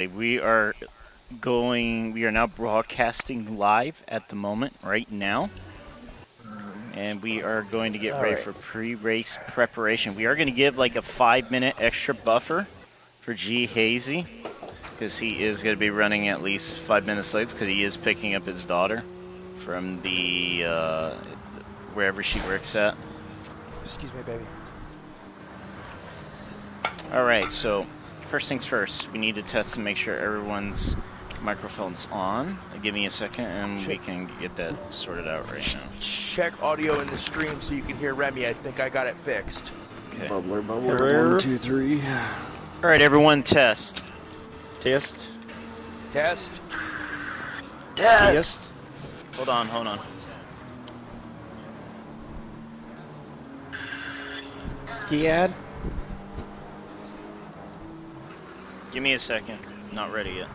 We are now broadcasting live at the moment, right now. And we are going to get ready for pre-race preparation. We are going to give like a 5-minute extra buffer for G Hazy, because he is going to be running at least 5 minutes late, because he is picking up his daughter from the wherever she works at. Excuse me, baby. Alright, so first things first, we need to test to make sure everyone's microphone's on. Give me a second and we can get that sorted out right now. Check audio in the stream so you can hear Remy. I think I got it fixed. Okay. Bubbler, 1, 2, 3. Alright, everyone, test. Test. Test. Test. Hold on. Giad. Give me a second. Not ready yet.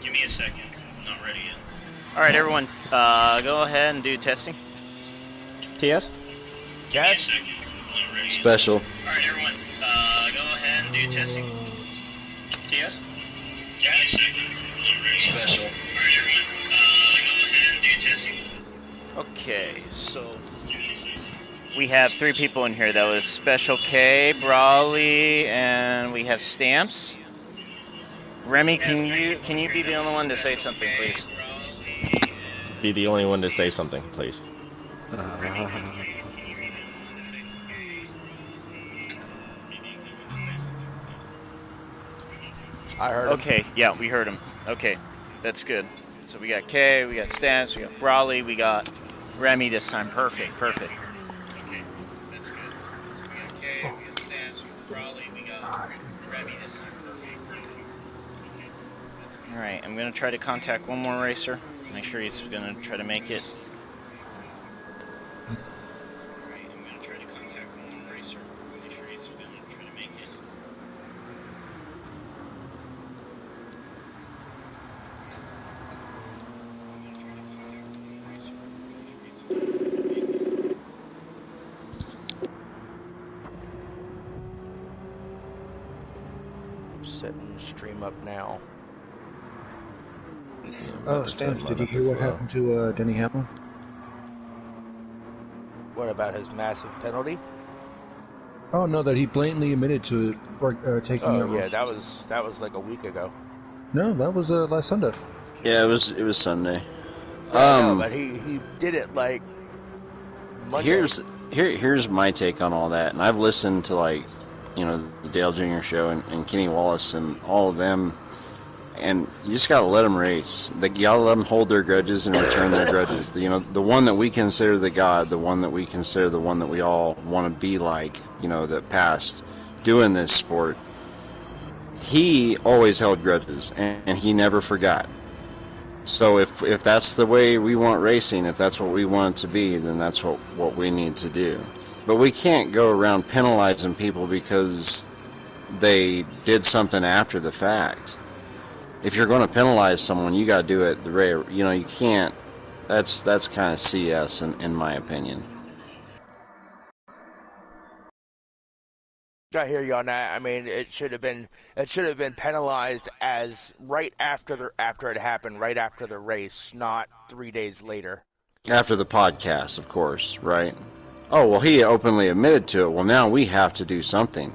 Give me a second. Not ready yet. Alright, everyone, go ahead and do testing. Test. Test. Special. Alright, everyone, go ahead and do testing. Test. Special. Alright, everyone, go ahead and do testing. Okay, so we have 3 people in here. That was Special K, Brawley, and we have Stamps. Remy, can you be the only one to say something, please? Be the only one to say something, please. I heard him. Okay, yeah, we heard him. Okay, that's good. So we got K, we got Stamps, we got Brawley, we got Remy this time. Perfect. Okay, that's good. We got K, we got Stamps, we got Brawley, we got Remy this time. Perfect. Alright, I'm gonna try to contact one more racer. Make sure he's gonna try to make it. Alright, I'm gonna try to contact one more racer. Make sure he's gonna try to make it. Setting the stream up now. Oh, Stans, did you hear what happened to Denny Hamlin? What about his massive penalty? Oh no, that he blatantly admitted to taking. Oh yeah, that was like a week ago. No, that was last Sunday. Yeah, it was Sunday. No, but he did it like Monday. Here's my take on all that, and I've listened to the Dale Jr. show and Kenny Wallace and all of them, and you just gotta let them race. You gotta let them hold their grudges and return their grudges. The one that we consider the god, the one that we consider the one that we all want to be like, that passed doing this sport. He always held grudges, and he never forgot. So if that's the way we want racing, if that's what we want it to be, then that's what we need to do. But we can't go around penalizing people because they did something after the fact. If you're going to penalize someone, you got to do it you can't. That's kind of CS in my opinion. I hear you on that. I mean, it should have been penalized as right after it happened, right after the race, not 3 days later. After the podcast, of course, right? Oh, well, he openly admitted to it. Well, now we have to do something.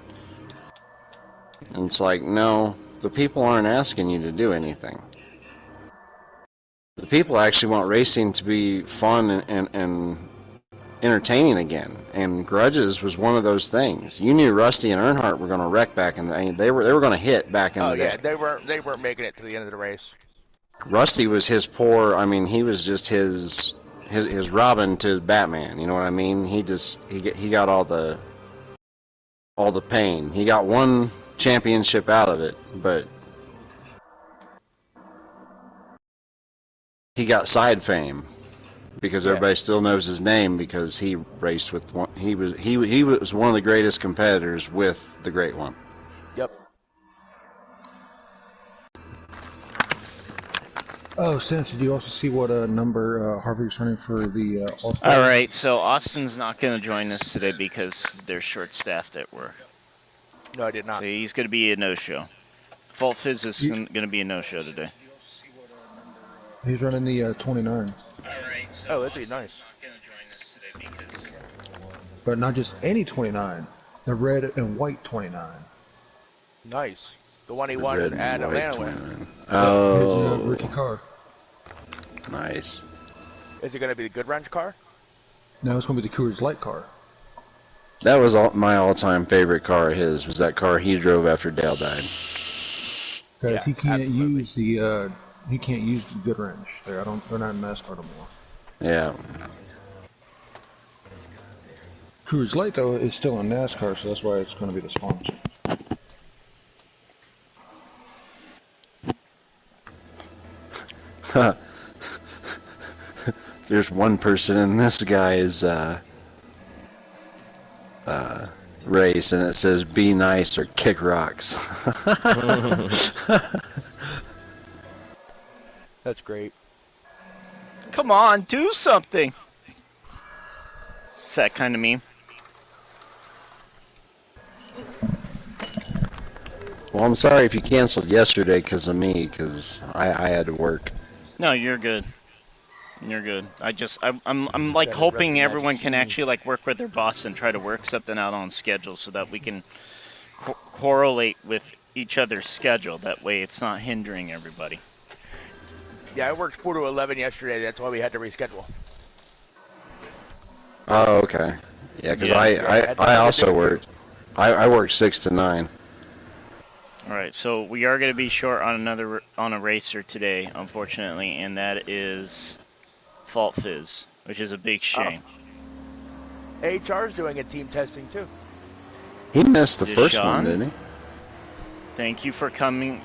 And it's like, no, the people aren't asking you to do anything. The people actually want racing to be fun and entertaining again. And grudges was one of those things. You knew Rusty and Earnhardt were going to wreck back in the... They were going to hit back in the day. Oh, yeah, they weren't making it to the end of the race. Rusty was his poor... I mean, he was just his Robin to Batman, you know what I mean? He got all the pain. He got one championship out of it, but he got side fame because everybody still knows his name because he raced with one. He was one of the greatest competitors with the great one. Yep. Oh, Sam, did you also see what number Harvey's running for the All-Star? All right, so Austin's not going to join us today because they're short-staffed at work. No, I did not. So he's going to be a no-show. Fault Fizz is going to be a no-show today. He's running the 29. Oh, that'd be nice. But not just any 29. The red and white 29. Nice. The one he wanted Red at and white Atlanta with. 29. Here's Oh, Ricky Carr. nice. Is it going to be the good wrench car? Now it's going to be the Coors Light car. That was my all-time favorite car of his, was that car he drove after Dale died. Because he can't absolutely. use the good wrench. They're not in NASCAR anymore. Yeah. Coors Light though is still in NASCAR, so that's why it's going to be the sponsor. There's one person in this guy's race, and it says "Be nice or kick rocks." That's great. Come on, do something. It's that kind of meme. Well, I'm sorry if you canceled yesterday because of me, because I had to work. No, you're good. You're good. I'm like hoping everyone can actually like work with their boss and try to work something out on schedule so that we can correlate with each other's schedule. That way, it's not hindering everybody. Yeah, I worked 4 to 11 yesterday. That's why we had to reschedule. Oh, okay. Yeah, because Yeah. I also worked. I worked 6 to 9. All right, so we are going to be short on a racer today, unfortunately, and that is Fault Fizz, which is a big shame. AHR's doing a team testing too. He missed the first Deshaun? one, didn't he? Thank you for coming.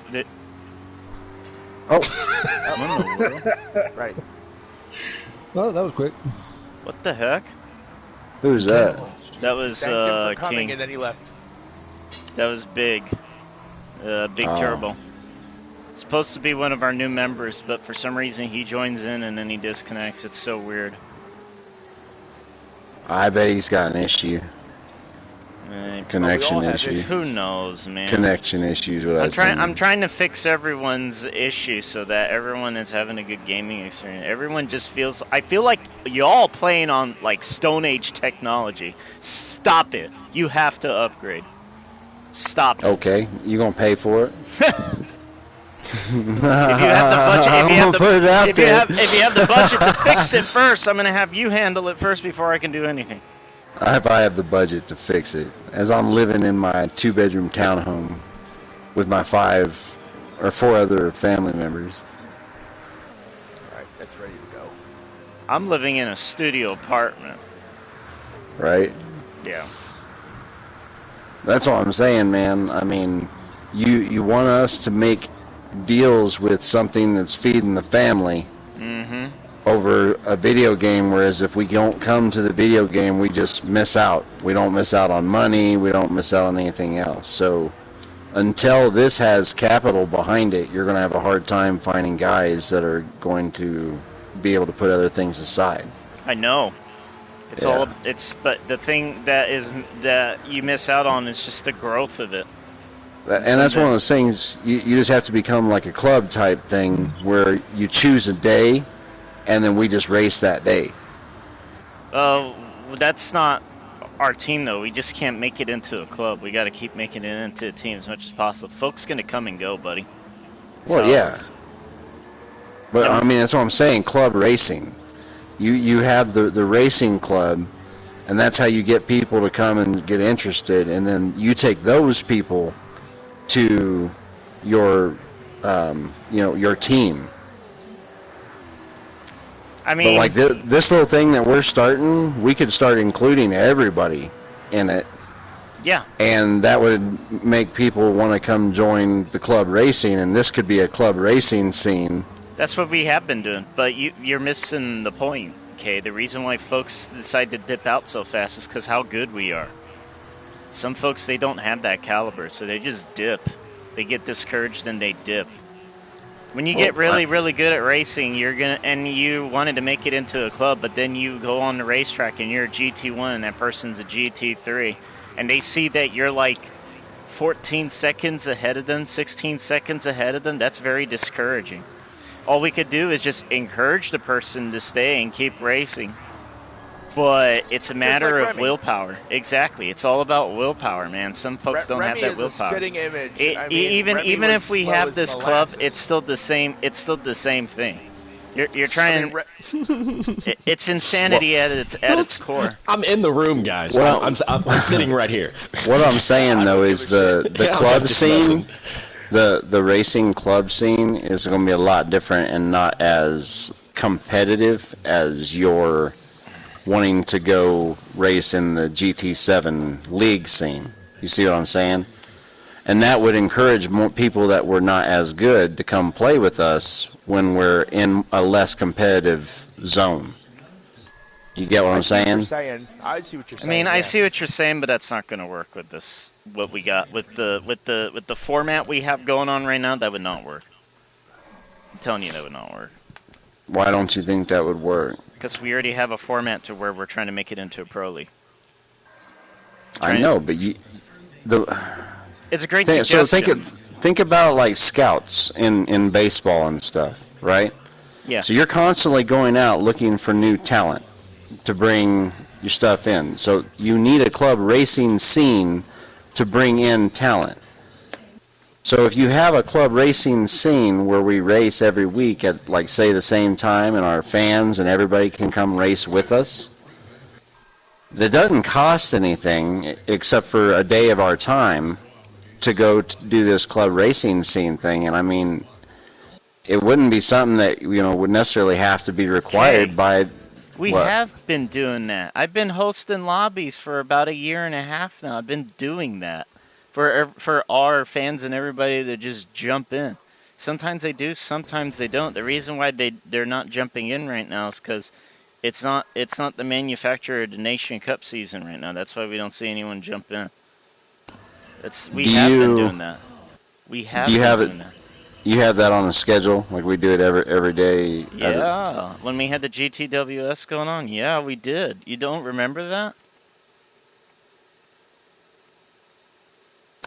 Oh, What in the world? Right. Oh, that was quick. What the heck? who's that? That was Thanked him for coming, King. and then he left. That was Big. Big Oh. Turbo. Supposed to be one of our new members, but for some reason he joins in and then he disconnects. It's so weird. I bet he's got an issue. Connection all have issue. Who knows, man? Connection issues. What I'm trying to fix everyone's issue so that everyone is having a good gaming experience. Everyone just feels. I feel like y'all playing on like Stone Age technology. Stop it! You have to upgrade. Stop it. Okay, you gonna pay for it? If you have the budget to fix it first, I'm gonna have you handle it first before I can do anything. If I have the budget to fix it, as I'm living in my 2-bedroom townhome with my 5 or 4 other family members. Alright, that's ready to go. I'm living in a studio apartment. Right? Yeah. That's what I'm saying, man. I mean, you want us to make deals with something that's feeding the family over a video game, whereas if we don't come to the video game, we just miss out. We don't miss out on money. We don't miss out on anything else. So until this has capital behind it, you're going to have a hard time finding guys that are going to be able to put other things aside. I know. It's but the thing that you miss out on is just the growth of it. And that's one of those things, you just have to become like a club type thing where you choose a day and then we just race that day. That's not our team though. We just can't make it into a club. We got to keep making it into a team as much as possible. Folks gonna come and go, buddy. Well, yeah. But I mean, that's what I'm saying, club racing. You have the racing club, and that's how you get people to come and get interested, and then you take those people to your your team. I mean, but like this little thing that we're starting, we could start including everybody in it. Yeah. And that would make people want to come join the club racing, and this could be a club racing scene. That's what we have been doing, but you're missing the point, okay? The reason why folks decide to dip out so fast is because how good we are. Some folks, they don't have that caliber, so they just dip. They get discouraged and they dip. When you get really, really good at racing, and you wanted to make it into a club, but then you go on the racetrack and you're a GT1 and that person's a GT3, and they see that you're like 14 seconds ahead of them, 16 seconds ahead of them, that's very discouraging. All we could do is just encourage the person to stay and keep racing. But it's a matter of willpower. Exactly. It's all about willpower, man. Some folks don't have that willpower. Spitting image. Even if we have this club, it's still the same. It's still the same thing. You're trying. It's insanity at its core. I'm in the room, guys. Well, I'm sitting right here. What I'm saying though is the club scene, the racing club scene is going to be a lot different and not as competitive as your wanting to go race in the GT7 league scene. You see what I'm saying? And that would encourage more people that were not as good to come play with us when we're in a less competitive zone. You get what I'm saying? I see what you're saying. I mean, I see what you're saying, but that's not going to work with this. What we got with the format we have going on right now, that would not work. I'm telling you, that would not work. Why don't you think that would work? Because we already have a format to where we're trying to make it into a pro league. I know, but it's a great suggestion. So think about like scouts in baseball and stuff, right? Yeah. So you're constantly going out looking for new talent to bring your stuff in. So you need a club racing scene to bring in talent. So if you have a club racing scene where we race every week at, like, say, the same time, and our fans and everybody can come race with us, that doesn't cost anything except for a day of our time to go to do this club racing scene thing. And I mean, it wouldn't be something that, you know, would necessarily have to be required by. We have been doing that. I've been hosting lobbies for about a year and a half now. I've been doing that for our fans and everybody to just jump in. Sometimes they do, sometimes they don't. The reason why they're not jumping in right now is because it's not the manufacturer of the Nation Cup season right now. That's why we don't see anyone jump in. We have been doing that. We have been doing that. You have that on the schedule, like we do it every day? Yeah, when we had the GTWS going on, yeah, we did. You don't remember that?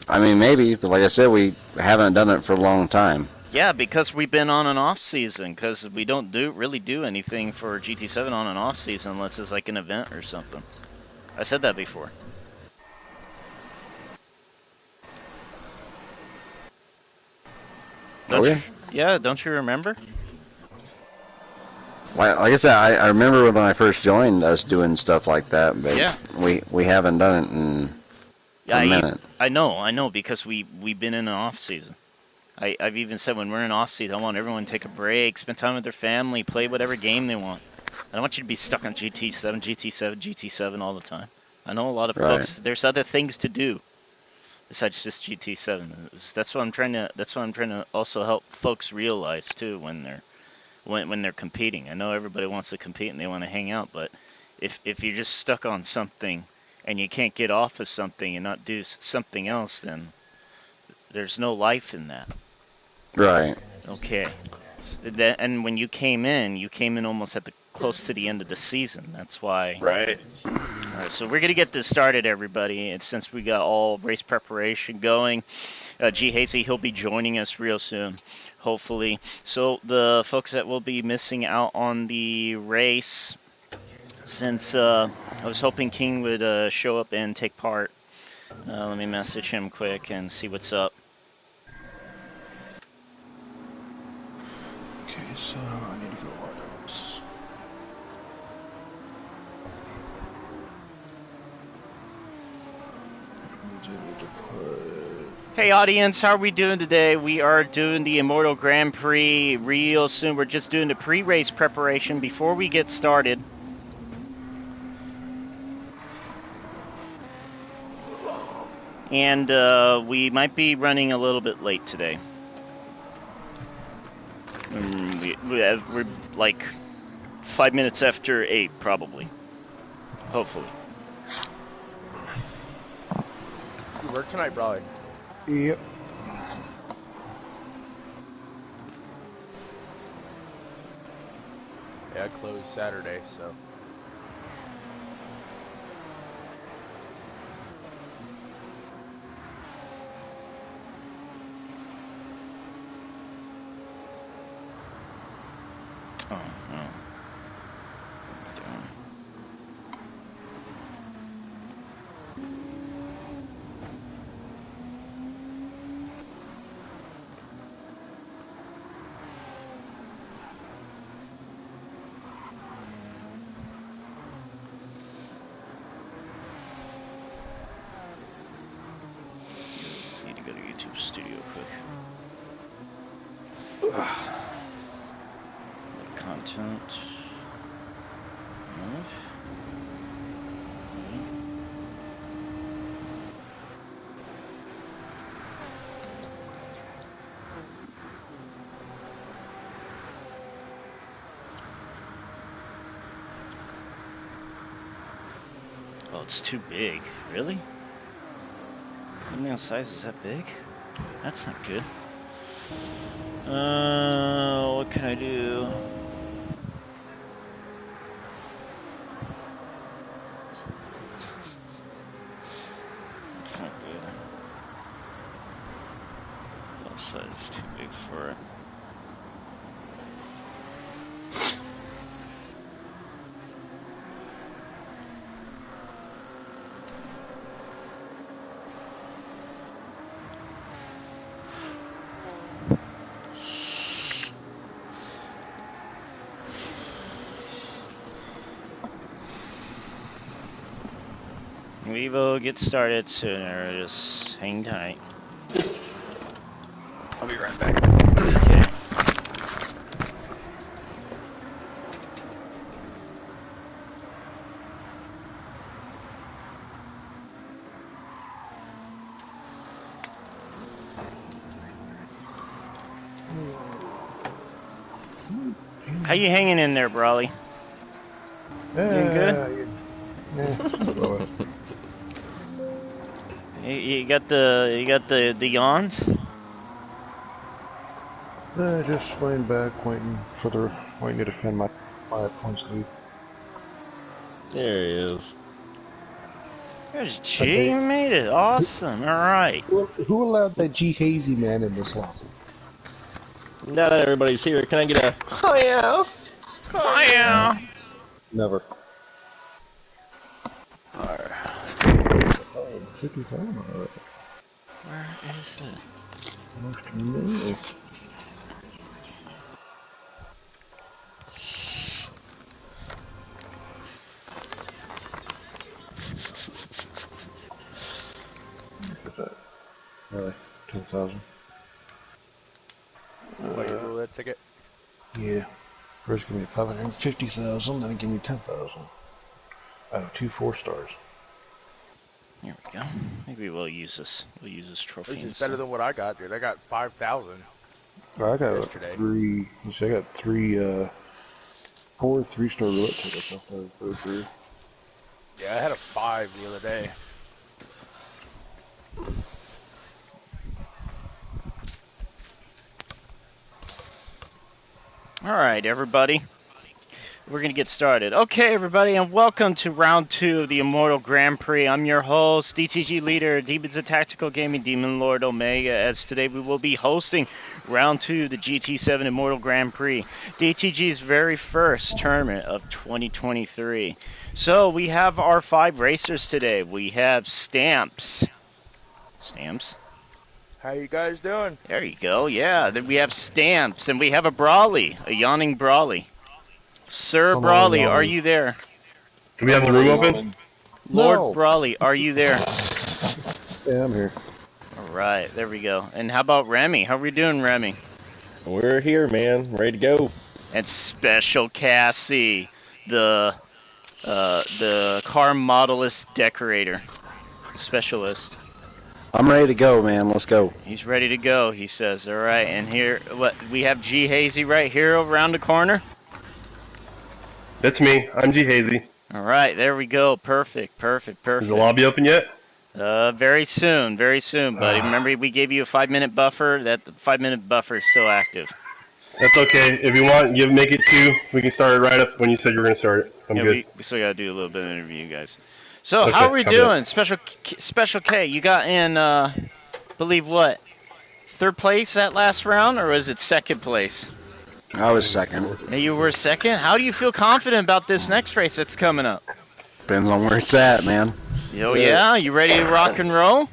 I mean, maybe, but like I said, we haven't done it for a long time. Yeah, because we've been on an off season, because we don't really do anything for GT7 on an off season unless it's like an event or something. I said that before. Yeah, don't you remember? Like I said, I remember when I first joined us doing stuff like that, but yeah. we haven't done it in a minute. I know, because we've been in an off season. I've even said when we're in off season, I want everyone to take a break, spend time with their family, play whatever game they want. I don't want you to be stuck on GT7 all the time. I know a lot of folks. There's other things to do besides just GT7. That's what I'm trying to also help folks realize too when they're competing. I know everybody wants to compete and they want to hang out, but if you're just stuck on something and you can't get off of something and not do something else, then there's no life in that. Right. Okay. And when you came in almost at close to the end of the season. That's why. Right. All right, so we're gonna get this started, everybody. And since we got all race preparation going, G Hazy, he'll be joining us real soon, hopefully. So the folks that will be missing out on the race, since I was hoping King would show up and take part. Let me message him quick and see what's up. Okay, so I need to go items. Hey audience, how are we doing today? We are doing the Immortal Grand Prix real soon. We're just doing the pre-race preparation before we get started. And we might be running a little bit late today. We're like 5 minutes after 8, probably. Hopefully. You work tonight, brother? Yep. Yeah, I closed Saturday, so. Oh, no. Damn. Need to go to YouTube Studio quick. Content. Oh, it's too big. Really? Thumbnail size is that big? That's not good. What can I do? That's not good. Font size is too big for it. We will get started sooner. Just hang tight. I'll be right back. Okay. How you hanging in there, Brawley? Doing good? Yeah. You got the yawns? Just laying back, waiting to defend my 5 points lead. There he is. There's G. You made it. Awesome. All right. Who allowed that G Hazy man in this lot? Now that everybody's here, can I get a oh yeah? Oh yeah. Never. Alright. Oh, 57. Where is it? No. Really? 10,000. What, your roulette ticket? Yeah. First give me 550,000, then it give me 10,000. Out of 2 4-stars. Here we go. Maybe we'll use this. We'll use this trophy. This is better than what I got, dude. I got 5,000. I got yesterday. 3. I got 4 3-star roulette tickets after I go through. Yeah, I had a 5 the other day. All right, everybody. We're going to get started. Okay, everybody, and welcome to round 2 of the Immortal Grand Prix. I'm your host, DTG leader, Demons of Tactical Gaming, Demon Lord Omega, as today we will be hosting round 2 of the GT7 Immortal Grand Prix, DTG's very first tournament of 2023. So we have our 5 racers today. We have Stamps. Stamps? How you guys doing? There you go, yeah. Then we have Stamps, and we have a Brawley, a yawning Brawley. Sir Brawley, are you there? Do we have the room open? Lord No. Brawley, are you there? Yeah, I'm here. All right, there we go. And how about Remy? How are we doing, Remy? We're here, man. Ready to go. And Special Cassie, the car modelist decorator specialist. I'm ready to go, man. Let's go. He's ready to go, he says. All right, and here, what we have G Hazy right here around the corner. That's me. I'm G Hazy. All right, there we go. Perfect. Is the lobby open yet? Very soon, buddy. Remember we gave you a 5-minute buffer? That 5-minute buffer is still active. That's okay. If you want, make it 2. We can start it right up when you said you were going to start it. I'm good. We still gotta do a little bit of interview, guys. So how Okay, are we copy that. doing? Special K, you got in believe what? 3rd place that last round, or was it 2nd place? I was second. Yeah, you were 2nd. How do you feel confident about this next race that's coming up? Depends on where it's at, man. Oh yeah, you ready to rock and roll?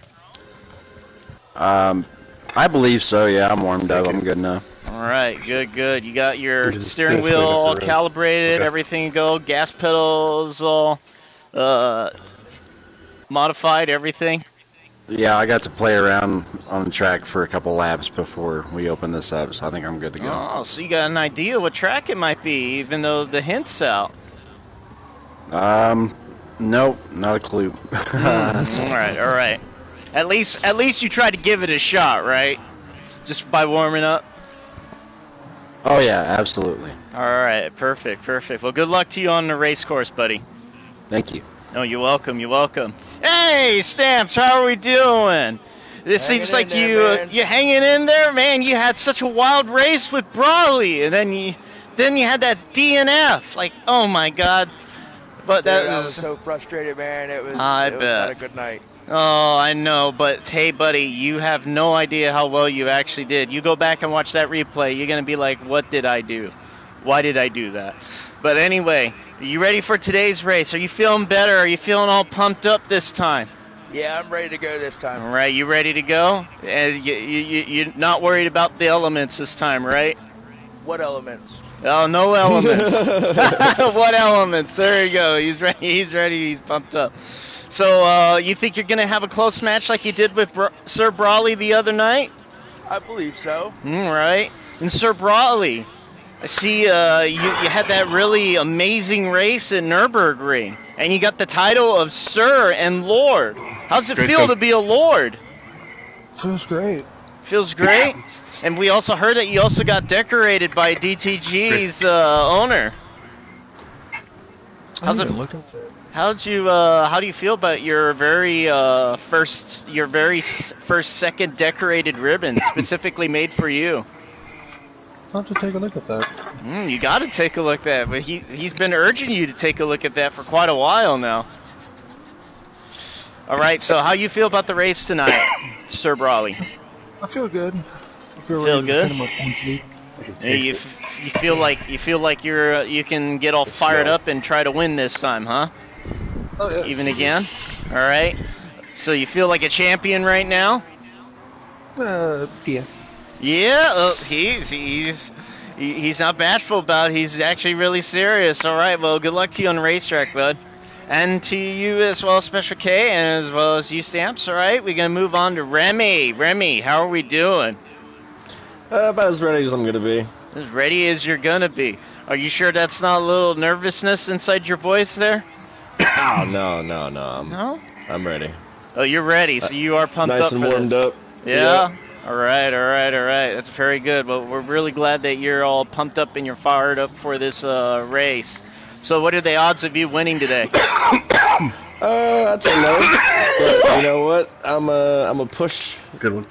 I believe so. Yeah, I'm warmed up. I'm good enough. All right, good. You got your Just steering finish wheel cleaning up the all room. calibrated, Okay. everything go, gas pedals all modified, everything. Yeah, I got to play around on the track for a couple laps before we open this up, so I think I'm good to go. Oh, so you got an idea what track it might be, even though the hint's out. Nope, not a clue. All right. At least you tried to give it a shot, right? Just by warming up. Oh yeah, absolutely. All right, perfect. Well, good luck to you on the race course, buddy. Thank you. No, you're welcome. Hey, Stamps, how are we doing? This seems like you're hanging in there, man. You had such a wild race with Brawley, and then you had that DNF. Like, oh my God. But Dude, I was so frustrated, man. It was not a good night. Oh, I know, but hey, buddy, you have no idea how well you actually did. You go back and watch that replay, you're going to be like, what did I do? Why did I do that? But anyway, are you ready for today's race? Are you feeling better? Are you feeling all pumped up this time? Yeah, I'm ready to go this time. All right, you ready to go? You're not worried about the elements this time, right? What elements? Oh, no elements. What elements? There you go. He's ready. He's pumped up. So, you think you're going to have a close match like you did with Sir Brawley the other night? I believe so. All right. And Sir Brawley, I see you had that really amazing race at Nürburgring, and you got the title of Sir and Lord. How's it feel to be a Lord? Feels great. Feels great? And we also heard that you also got decorated by DTG's owner. How's it? How do you feel about your very first second decorated ribbon specifically made for you? I'll have to take a look at that. You got to take a look at that. But he's been urging you to take a look at that for quite a while now. All right, so how you feel about the race tonight, Sir Brawley? I feel good. I feel Feel good? Intensely. You feel like you can get all fired up and try to win this time, huh? Oh yeah. Even again? All right. So you feel like a champion right now? Yeah. Yeah. He's not bashful about it. He's actually really serious. All right. Well, good luck to you on the racetrack, bud. And to you as well, Special K, and as well as you, Stamps. All right. We're gonna move on to Remy. Remy, how are we doing? About as ready as I'm gonna be. As ready as you're gonna be. Are you sure that's not a little nervousness inside your voice there? Oh, no. No? I'm ready. Oh, you're ready, so you are pumped Nice up and for warmed this. up. Yeah? Yep. All right. That's very good. Well, we're really glad that you're all pumped up and you're fired up for this race. So what are the odds of you winning today? I'd say no. But you know what? I'm a push Good one.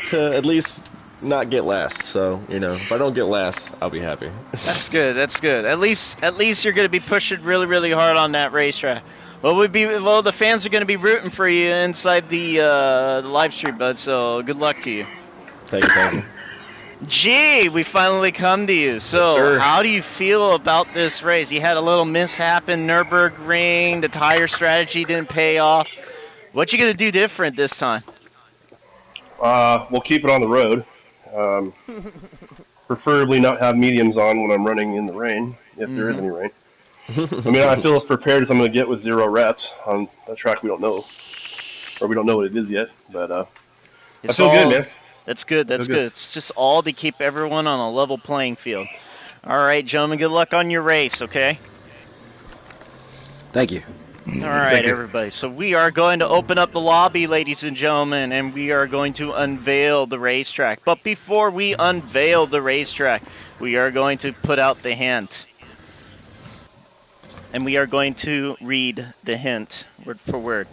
to at least not get last. So, if I don't get last, I'll be happy. That's good. At least you're going to be pushing really, really hard on that racetrack. Well, the fans are going to be rooting for you inside the live stream, bud. So good luck to you. Thank you. Gee, we finally come to you. So, Yes, sir. how do you feel about this race? You had a little mishap in Nürburgring. The tire strategy didn't pay off. What you gonna do different this time? We'll keep it on the road. Preferably not have mediums on when I'm running in the rain, if there is any rain. I mean, I feel as prepared as I'm going to get with 0 reps on a track we don't know. Or we don't know what it is yet. But I feel good, man. That's good. It's just all to keep everyone on a level playing field. All right, gentlemen, good luck on your race, okay? Thank you. All right, everybody. So we are going to open up the lobby, ladies and gentlemen, and we are going to unveil the racetrack. But before we unveil the racetrack, we are going to put out the hint. And we are going to read the hint, word for word.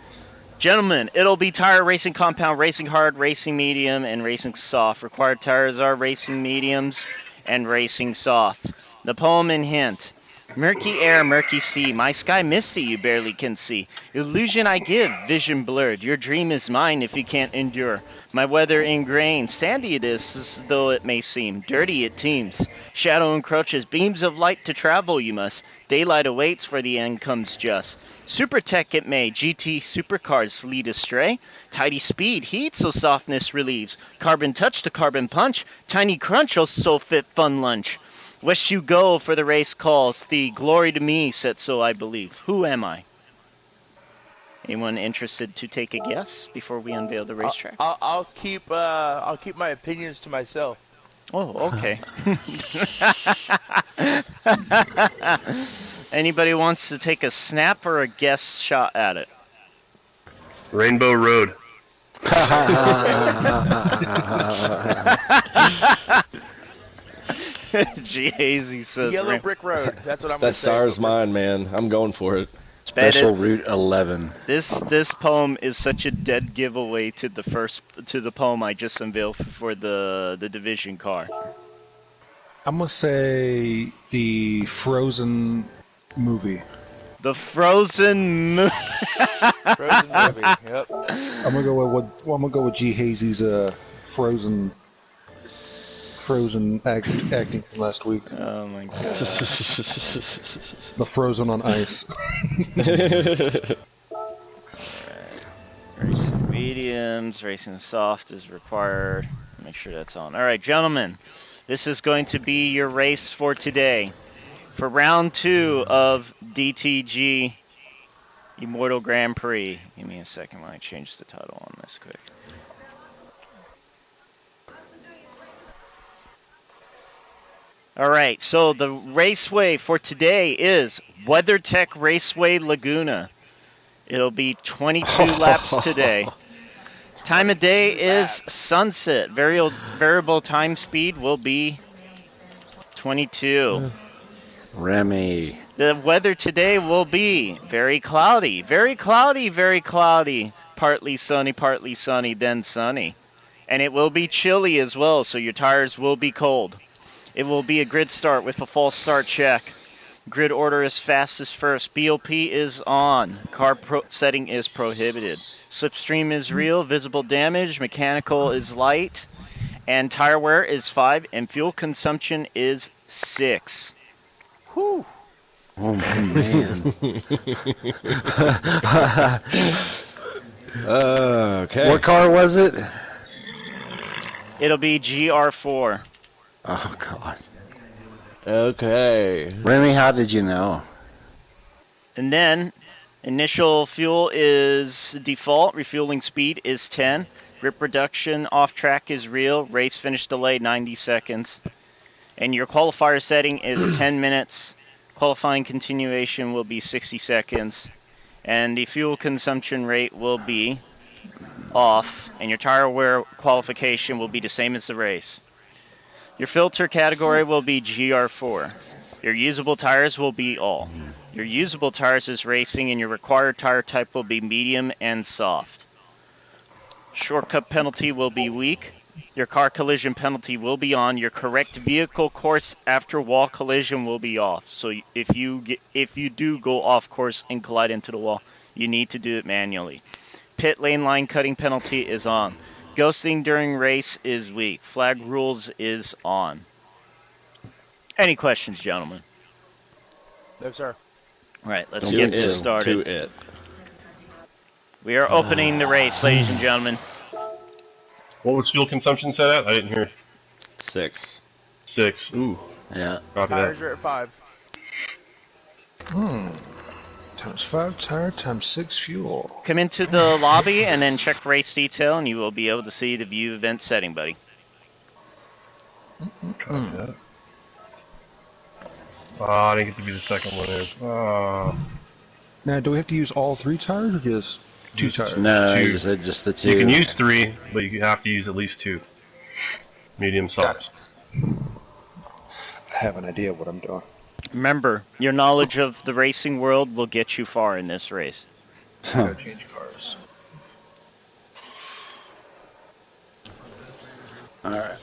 Gentlemen, it'll be tire racing compound, racing hard, racing medium, and racing soft. Required tires are racing mediums and racing soft. The poem and hint. Murky air, murky sea, my sky misty you barely can see. Illusion I give, vision blurred, your dream is mine if you can't endure. My weather ingrained, sandy it is as though it may seem, dirty it teems. Shadow encroaches, beams of light to travel you must. Daylight awaits for the end comes just. Super tech it may, GT supercars lead astray. Tidy speed, heat so softness relieves. Carbon touch to carbon punch, tiny crunch oh so fit fun lunch. West you go for the race calls, the glory to me, said so I believe. Who am I? Anyone interested to take a guess before we unveil the racetrack? I'll keep my opinions to myself. Oh, okay. Anybody wants to take a snap or a guess shot at it? Rainbow Road. G Hazy says Yellow Brick Road. That's what I'm. That star's mine, man. I'm going for it. Special Route 11. This poem is such a dead giveaway to the poem I just unveiled for the division car. I'm gonna say the Frozen movie. The Frozen movie. Frozen movie. Yep. I'm gonna go with G Hazy's Frozen acting from last week. Oh my god. The Frozen on ice. Alright. Racing mediums, racing soft is required. Make sure that's on. Alright, gentlemen. This is going to be your race for today. For round 2 of DTG Immortal Grand Prix. Give me a second while I change the title on this quick. Alright, so the raceway for today is WeatherTech Raceway Laguna. It'll be 22 laps today. Time of day is sunset. Variable time speed will be 22. Remy. The weather today will be very cloudy. Very cloudy, very cloudy. Partly sunny, then sunny. And it will be chilly as well, so your tires will be cold. It will be a grid start with a false start check. Grid order is fastest first. BOP is on. Car setting is prohibited. Slipstream is real. Visible damage. Mechanical is light. And tire wear is 5. And fuel consumption is 6. Whew. Oh, man. Okay. What car was it? It'll be GR4. Oh, God. Okay. Remy, how did you know? And then, initial fuel is default. Refueling speed is 10. Grip reduction off track is real. Race finish delay 90 seconds. And your qualifier setting is 10 minutes. Qualifying continuation will be 60 seconds. And the fuel consumption rate will be off. And your tire wear qualification will be the same as the race. Your filter category will be GR4. Your usable tires will be all. Your usable tires is racing, and your required tire type will be medium and soft. Shortcut penalty will be weak. Your car collision penalty will be on. Your correct vehicle course after wall collision will be off. So if you do go off course and collide into the wall, you need to do it manually. Pit lane line cutting penalty is on. Ghosting during race is weak. Flag rules is on. Any questions, gentlemen? No, sir. All right, let's get this started. We are opening the race, ladies and gentlemen. What was fuel consumption set at? I didn't hear. 6. 6. Ooh. Yeah. Copy Tires that. are at 5. Times 5 tire, times 6 fuel. Come into the lobby and then check race detail, and you will be able to see the view event setting, buddy. Copy that. Oh, I didn't get to be the second one there. Oh. Now, do we have to use all 3 tires or just 2 tires? No, Two. you said just the 2. You can use 3, but you have to use at least 2. Medium soft. I have an idea what I'm doing. Remember, your knowledge of the racing world will get you far in this race. I gotta change cars. Alright.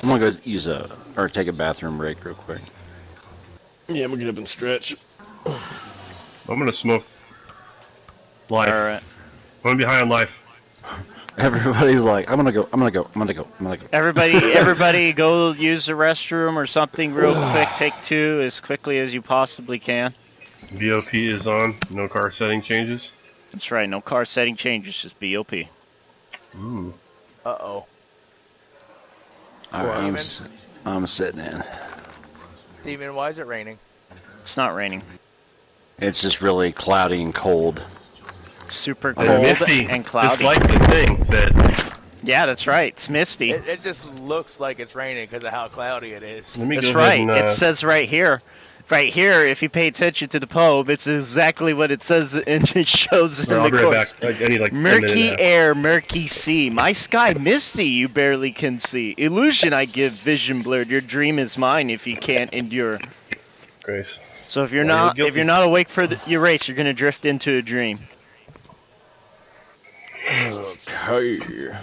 I'm gonna go use or take a bathroom break real quick. Yeah, I'm gonna get up and stretch. I'm gonna smoke life. All right. I'm gonna be high on life. Everybody's like, I'm gonna go. Everybody, go use the restroom or something real quick. Take 2 as quickly as you possibly can. BOP is on. No car setting changes. That's right. No car setting changes. Just BOP. Ooh. Uh-oh. All right, I'm sitting in. Steven, why is it raining? It's not raining. It's just really cloudy and cold. It's super cold misty, and cloudy. just like the thing said. Yeah, that's right. It's misty. It just looks like it's raining because of how cloudy it is. That's right. It says right here. Right here, if you pay attention to the poem, it's exactly what it says, and it shows in the course. I need like murky air, murky sea. My sky misty, you barely can see. Illusion I give, vision blurred. Your dream is mine if you can't endure. Grace. So if you're not awake for your race, you're gonna drift into a dream. Okay.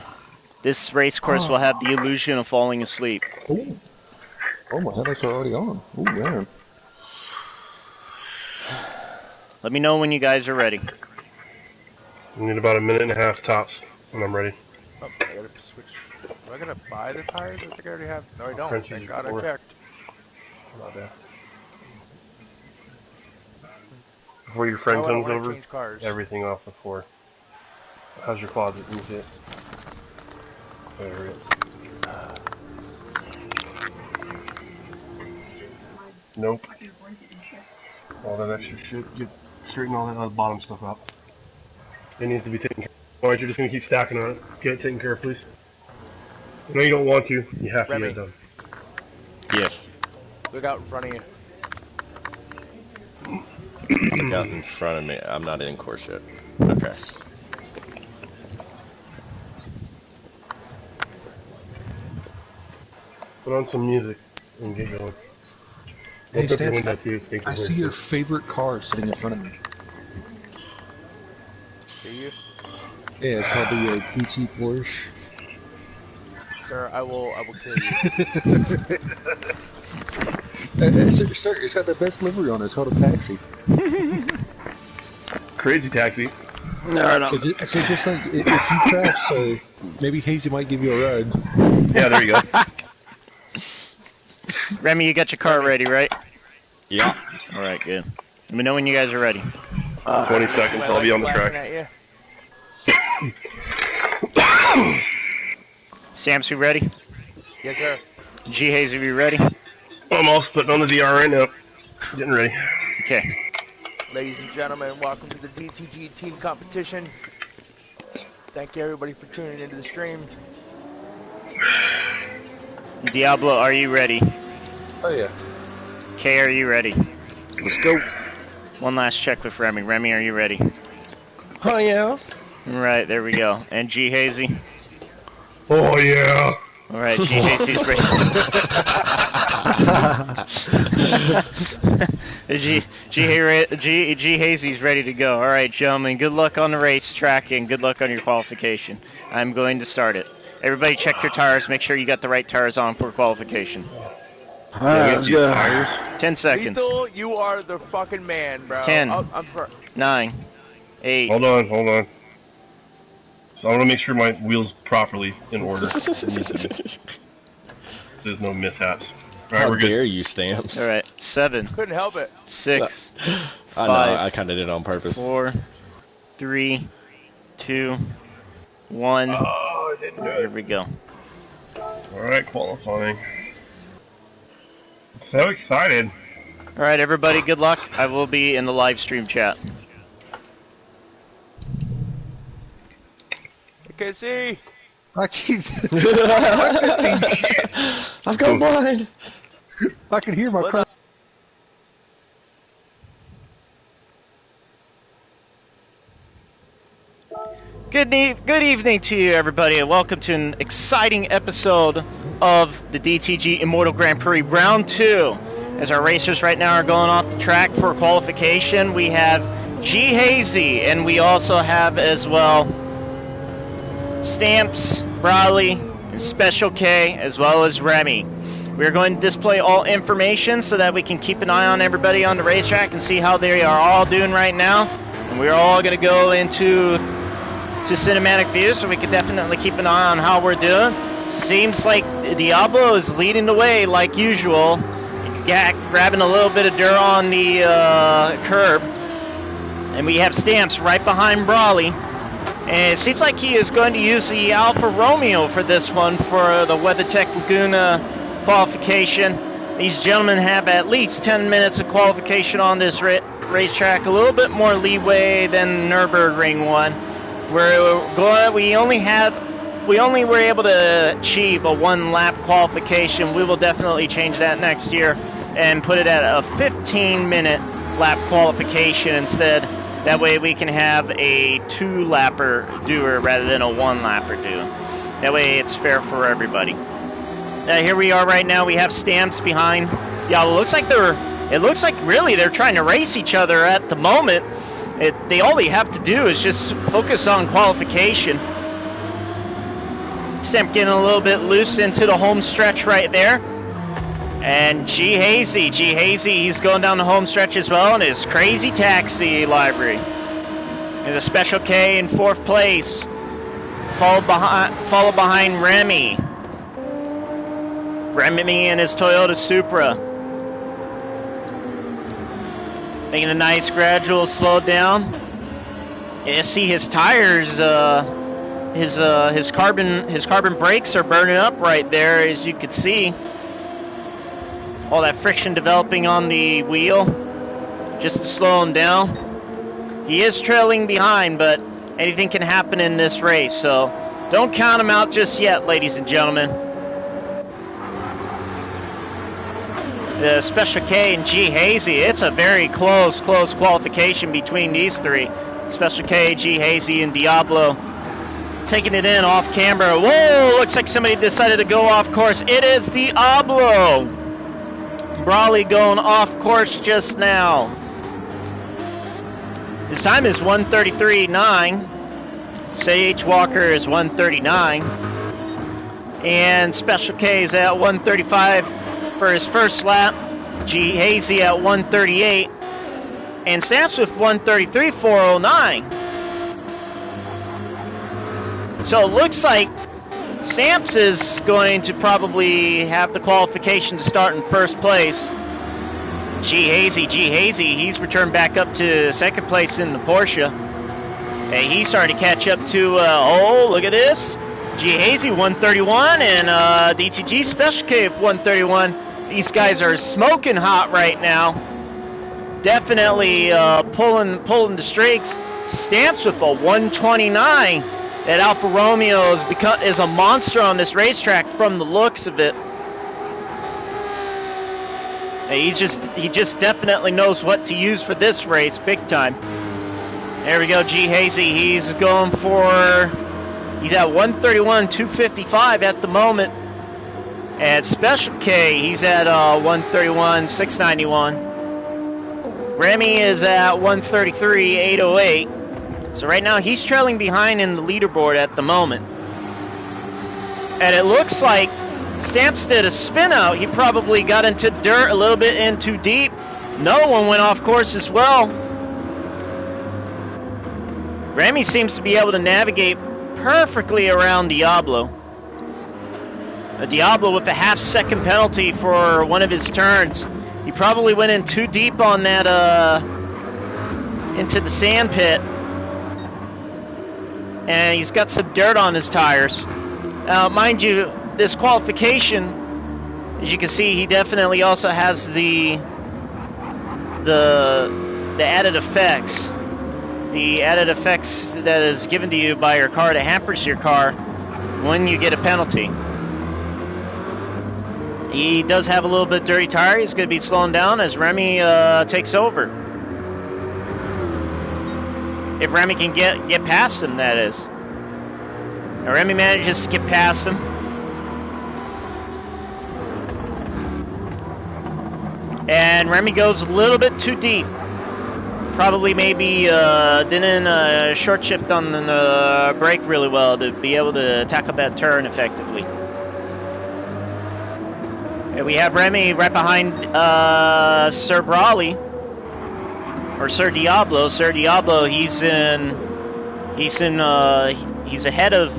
This race course will have the illusion of falling asleep. Ooh. Oh, my headaches are already on. Ooh, man. Let me know when you guys are ready. We need about a minute and a half tops when I'm ready. Oh, I gotta switch. Do I gotta buy the tires? I think I already have. No, I don't. Frenchies Thank God I before. checked. Not bad. Before your friend Oh, I don't comes wanna over, change cars. everything off the floor. How's your closet? Let me see it. There it is. Nope. All that extra shit, straighten all that other bottom stuff out. It needs to be taken care of. Why aren't you just going to keep stacking on it? Get it taken care of, please. I know you don't want to. You have to get it done. Yes. Look out in front of you. Look out in front of me. I'm not in course yet. Okay. Put on some music and get going. Hey, Look up your Stamps, window too. I see your favorite car sitting in front of me. Do you? Yeah, it's called the GT Porsche. Sir, I will kill you. Sir, it's got the best livery on it. It's called a taxi. Crazy taxi. No. So just like, if you crash, so maybe Hazy might give you a ride. Yeah, there you go. Remy, you got your car ready, right? Yeah. All right, good. Let me know when you guys are ready. 20 seconds, I'll be on the track. Sam's, you ready? Yes, sir. G Hayes, are you ready? I'm all putting on the VR right now. Getting ready. Okay. Ladies and gentlemen, welcome to the DTG team competition. Thank you everybody for tuning into the stream. Diablo, are you ready? Oh, yeah. Kay, are you ready? Let's go. One last check with Remy. Remy, are you ready? Oh, yeah. Right, there we go. And G Hazy? Oh, yeah. All right, G Hazy's ready. G Hazy's ready to go. All right, gentlemen, good luck on the racetrack and good luck on your qualification. I'm going to start it. Everybody check your tires. Make sure you got the right tires on for qualification. All right, let's go. 10 seconds. Lethal, you are the fucking man, bro. 10. I'm 9. 8. Hold on. So I want to make sure my wheel's properly in order. There's no mishaps. All right, How we're good. dare you, Stamps? All right, 7. couldn't help it. 6. I know, 5, I kind of did it on purpose. 4. 3. 2. 1. Oh, I didn't do Here it. we go. All right, qualifying. So excited. All right, everybody, good luck. I will be in the live stream chat. Okay, see. I can't. I've gone blind. I can hear my car. Good evening to you, everybody, and welcome to an exciting episode of the DTG Immortal Grand Prix Round 2. As our racers right now are going off the track for qualification, we have G Hazy, and we also have as well Stamps, Bradley, Special K, as well as Remy. We're going to display all information so that we can keep an eye on everybody on the racetrack and see how they are all doing right now. And we're all going to go into cinematic view so we can definitely keep an eye on how we're doing. Seems like Diablo is leading the way like usual, grabbing a little bit of dirt on the curb. And we have Stamps right behind Brawley. And it seems like he is going to use the Alfa Romeo for this one for the WeatherTech Laguna qualification. These gentlemen have at least 10 minutes of qualification on this racetrack, a little bit more leeway than Nürburgring one. We only were able to achieve a 1-lap qualification. We will definitely change that next year and put it at a 15-minute lap qualification instead. That way we can have a 2-lapper doer rather than a 1-lapper do. That way it's fair for everybody. Here we are right now. We have Stamps behind. Yeah, it looks like really they're trying to race each other at the moment. All they have to do is just focus on qualification. Stamp getting a little bit loose into the home stretch right there. And G Hazy, he's going down the home stretch as well in his Crazy Taxi livery. There's a Special K in 4th place, followed behind Remy. Remy in his Toyota Supra. Making a nice gradual slow down. You see his tires, his carbon brakes are burning up right there, as you can see. All that friction developing on the wheel, just to slow him down. He is trailing behind, but anything can happen in this race, so don't count him out just yet, ladies and gentlemen. The Special K and G Hazy, it's a very close qualification between these three. Special K, G Hazy, and Diablo taking it in off camera. Whoa, looks like somebody decided to go off course. It is Diablo. Brawley going off course just now. His time is 1:33.9. Sage Walker is 1:39. And Special K is at 1:35 for his first lap. G Hazy at 1:38. And Stamps with 1:33.409. So it looks like Stamps is going to probably have the qualification to start in first place. G Hazy, he's returned back up to second place in the Porsche. And he's starting to catch up to, oh, look at this. G Hazy 131 and DTG Special K 131. These guys are smoking hot right now. Definitely pulling the streaks. Stamps with a 129. That Alfa Romeo is a monster on this racetrack from the looks of it. He just definitely knows what to use for this race, big time. There we go, G Hazy. He's at 131.255 at the moment. And Special K, he's at 131.691. Remy is at 133.808. So right now he's trailing behind in the leaderboard at the moment. And it looks like Stamps did a spin out. He probably got into dirt a little bit in too deep. No one went off course as well. Remy seems to be able to navigate perfectly around Diablo. Diablo with a half-second penalty for one of his turns. He probably went in too deep on that, into the sand pit. And he's got some dirt on his tires. Now, mind you, this qualification, as you can see, he definitely also has the added effects. The added effects that is given to you by your car that hampers your car when you get a penalty. He does have a little bit dirty tire. He's going to be slowing down as Remy takes over. If Remy can get past him, that is. Now, Remy manages to get past him. And Remy goes a little bit too deep. Probably maybe didn't short shift on the brake really well to be able to tackle that turn effectively. And we have Remy right behind Sir Brawley, or Sir Diablo. Sir Diablo, he's ahead of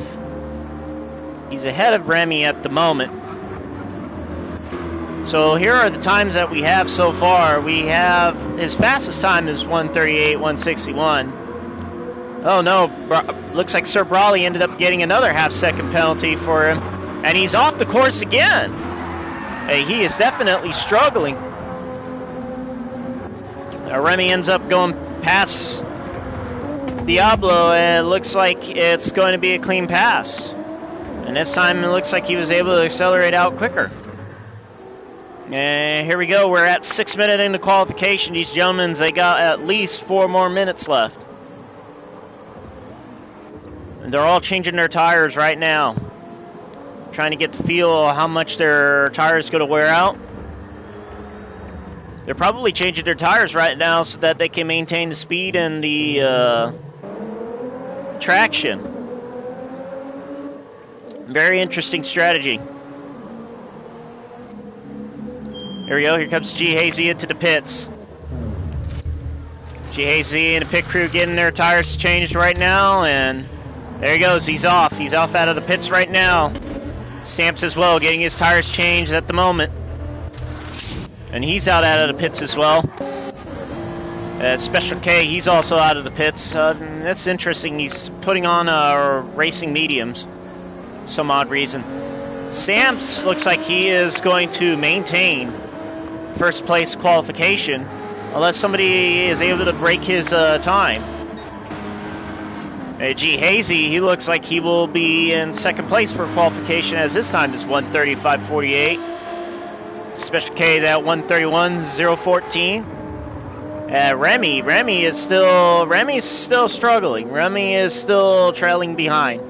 Remy at the moment. So here are the times that we have so far. We have his fastest time is 1:38, 1:61. Oh no, looks like Sir Brawley ended up getting another half-second penalty for him, and he's off the course again. Hey, he is definitely struggling. Remy ends up going past Diablo, and it looks like it's going to be a clean pass. And this time it looks like he was able to accelerate out quicker. And here we go, we're at 6 minutes into qualification. These gentlemen, they got at least 4 more minutes left. And they're all changing their tires right now. Trying to get the feel of how much their tires going to wear out. They're probably changing their tires right now so that they can maintain the speed and the traction. Very interesting strategy. Here we go, here comes G Hazy into the pits. G Hazy and the pit crew getting their tires changed right now, and there he goes, he's off. He's off out of the pits right now. Stamps as well, getting his tires changed at the moment. And he's out of the pits as well. Special K, he's also out of the pits. That's interesting, he's putting on racing mediums. Some odd reason. Stamps looks like he is going to maintain first place qualification unless somebody is able to break his time. G Hazy, he looks like he will be in second place for qualification as his time is 1:35.48. Special K at 1:31.014. Remy is still struggling. Remy is still trailing behind.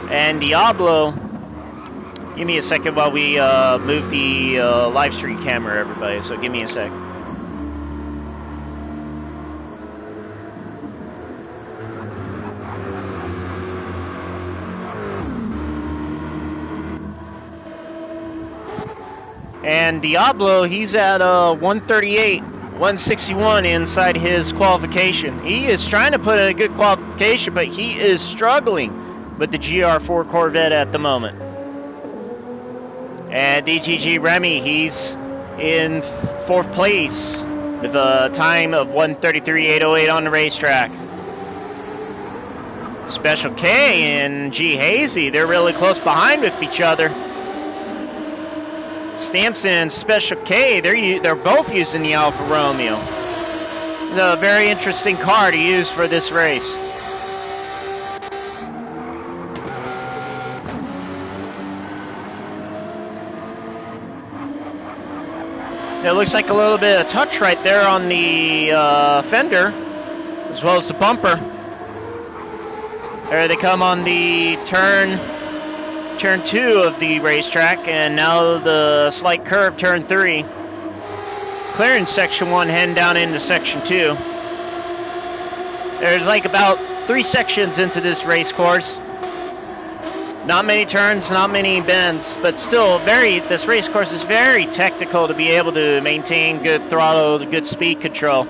And Diablo, give me a second while we move the live stream camera, everybody, so give me a sec. And Diablo, he's at 138, 161 inside his qualification. He is trying to put in a good qualification, but he is struggling with the GR4 Corvette at the moment. And DGG Remy, he's in 4th place with a time of 1:33.808 on the racetrack. Special K and G Hazy, they're really close behind with each other. Stamps and Special K, they're both using the Alfa Romeo. It's a very interesting car to use for this race. It looks like a little bit of touch right there on the fender, as well as the bumper. There they come on the turn 2 of the racetrack, and now the slight curve, turn 3. Clearing section 1, heading down into section 2. There's like about 3 sections into this race course. Not many turns, not many bends, but still this race course is very technical to be able to maintain good throttle, good speed control,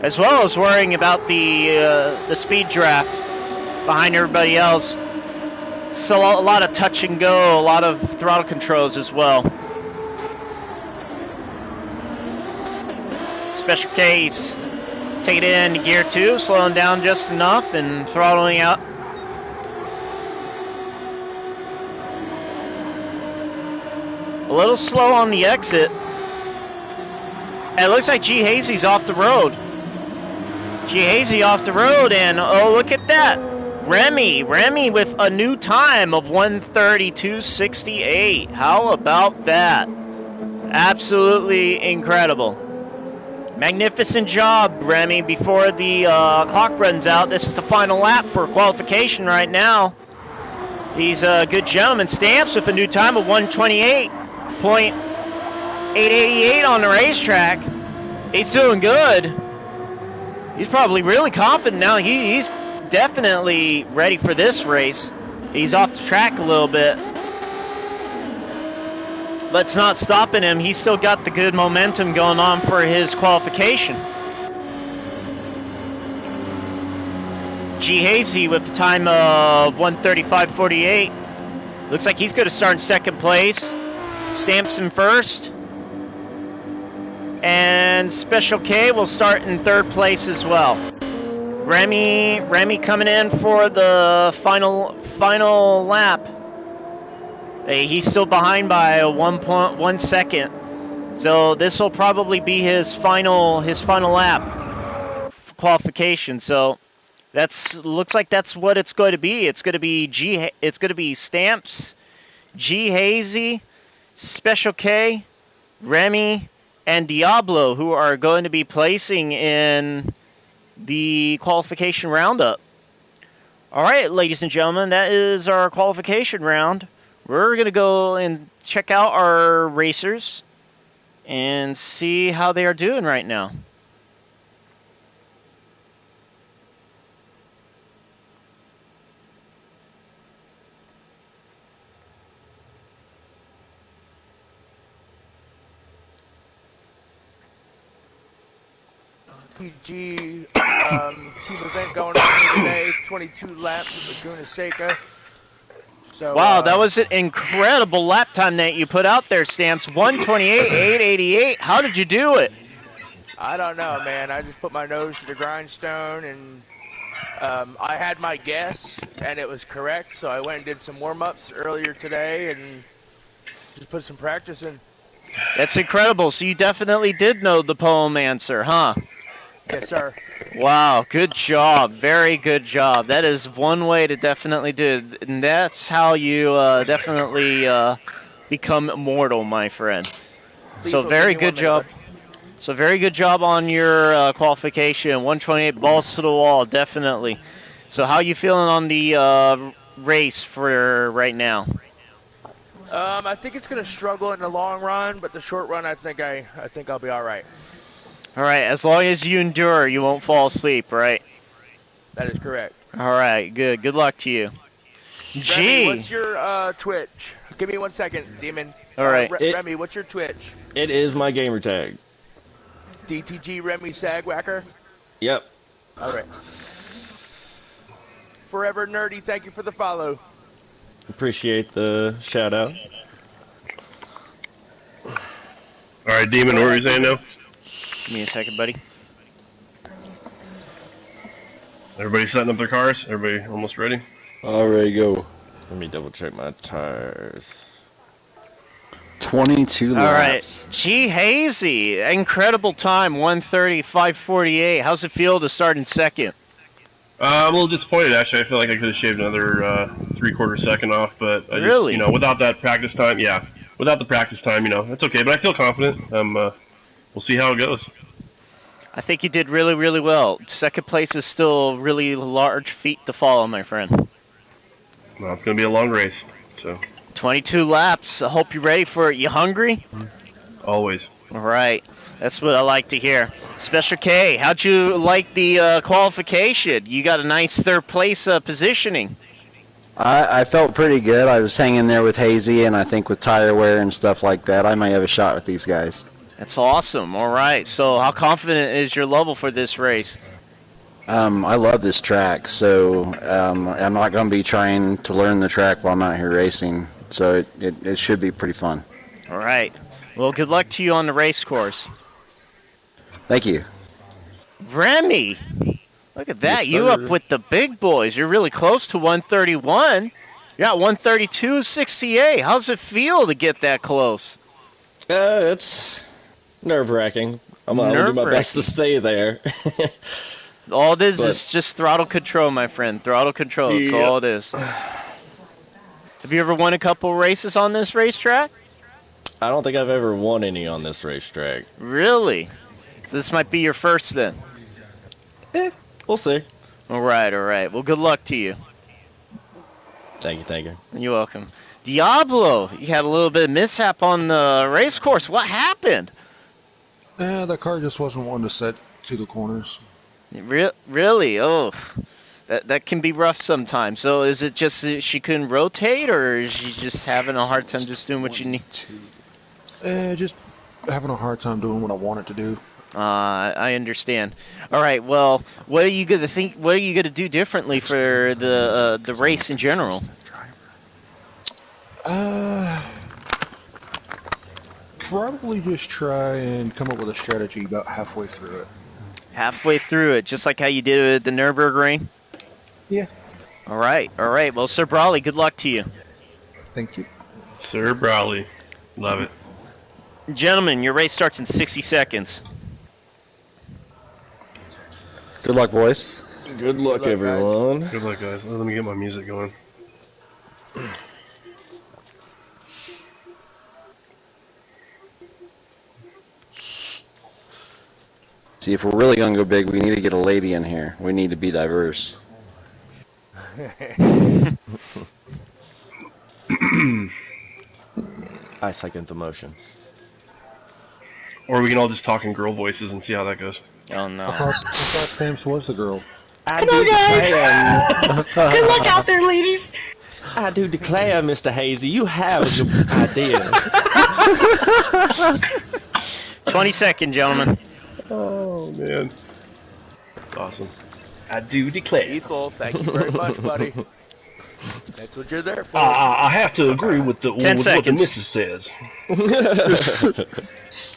as well as worrying about the speed draft behind everybody else. So a lot of touch and go, a lot of throttle controls as well. Special Case, take it into gear 2, slowing down just enough and throttling out. A little slow on the exit. And it looks like G Hazy's off the road. G Hazy off the road, and oh, look at that. Remy with a new time of 1:32.68. How about that? Absolutely incredible. Magnificent job, Remy, before the clock runs out. This is the final lap for qualification right now. These good gentlemen. Stamps with a new time of 1:28.888 on the racetrack. He's doing good. He's probably really confident now. He's definitely ready for this race. He's off the track a little bit. But it's not stopping him. He's still got the good momentum going on for his qualification. G. Hazy with the time of 1:35.48. Looks like he's going to start in second place. Stamps in first. And Special K will start in third place as well. Remy coming in for the final lap. He's still behind by 1 second. So this will probably be his final lap qualification. So looks like that's what it's going to be. It's going to be Stamps, G Hazy, Special K, Remy, and Diablo, who are going to be placing in the qualification roundup. All right, ladies and gentlemen, that is our qualification round. We're going to go and check out our racers and see how they are doing right now. TG team event going on here today. 22 laps at Laguna Seca. So, wow, that was an incredible lap time that you put out there, Stamps. 1:28.888. How did you do it? I don't know, man. I just put my nose to the grindstone, and I had my guess, and it was correct. So I went and did some warm-ups earlier today, and just put some practice in. That's incredible. So you definitely did know the poem answer, huh? Yes, sir. Wow, good job. Very good job. That is one way to definitely do it. And that's how you definitely become immortal, my friend. So very good job. So very good job on your qualification. 128 balls to the wall, definitely. So how you feeling on the race for right now? I think it's gonna struggle in the long run, but the short run, I think I'll be all right. All right, as long as you endure, you won't fall asleep, right? That is correct. All right, good. Good luck to you. Remy, what's your Twitch? Give me 1 second, Demon. All right. Remy, what's your Twitch? It is my gamer tag. DTG Remy Sagwacker? Yep. All right. Forever Nerdy, thank you for the follow. Appreciate the shout out. All right, Demon, what were you saying now? Give me a second, buddy. Everybody setting up their cars? Everybody almost ready? All ready to go. Let me double check my tires. 22 laps. All right. G Hazy, incredible time, 1:30.548. How's it feel to start in second? I'm a little disappointed, actually. I feel like I could have shaved another 3/4 second off, but I really? just, without that practice time, without the practice time, that's okay. But I feel confident. We'll see how it goes. I think you did really, really well. Second place is still a really large feat to follow, my friend. Well, it's going to be a long race, so. 22 laps. I hope you're ready for it. You hungry? Always. All right. That's what I like to hear. Special K, how'd you like the qualification? You got a nice third place positioning. I felt pretty good. I was hanging there with Hazy, and I think with tire wear and stuff like that, I might have a shot with these guys. That's awesome. All right. So how confident is your level for this race? I love this track, so I'm not going to be trying to learn the track while I'm out here racing. So it should be pretty fun. All right. Well, good luck to you on the race course. Thank you. Remy, look at that. Yes, you sir. up with the big boys. You're really close to 131. You're at 132.68. How's it feel to get that close? It's nerve-wracking. I'm gonna do my best to stay there. All it is just throttle control, my friend. Throttle control. That's all it is. Have you ever won a couple races on this racetrack? I don't think I've ever won any on this racetrack. Really? So this might be your first then. We'll see. All right, all right. Well, good luck to you. Thank you. You're welcome. Diablo, you had a little bit of mishap on the race course. What happened? The car just wasn't one to set to the corners. Really? Oh, that can be rough sometimes. So is it just that she couldn't rotate, or is she just having a hard time just doing what you need? Just having a hard time doing what I wanted to do. I understand. All right. Well, what are you gonna think? What are you gonna do differently for the race in general? Probably just try and come up with a strategy about halfway through it. Halfway through it, just like how you did at the Nürburgring? Yeah. All right. All right. Well, Sir Brawley, good luck to you. Thank you. Sir Brawley. Love it. Gentlemen, your race starts in 60 seconds. Good luck, boys. Good luck, everyone. Good luck, guys. Let me get my music going. See, if we're really going to go big, we need to get a lady in here. We need to be diverse. I second the motion. Or we can all just talk in girl voices and see how that goes. Oh, no. I thought Stamps was the girl. I do declare, Good luck out there, ladies. I do declare, Mr. Hazy, you have a good idea. 20 seconds, gentlemen. Oh, man. That's awesome. I do declare. Ethel, thank you very much, buddy. That's what you're there for. I have to agree with the 10 with what the seconds. missus says.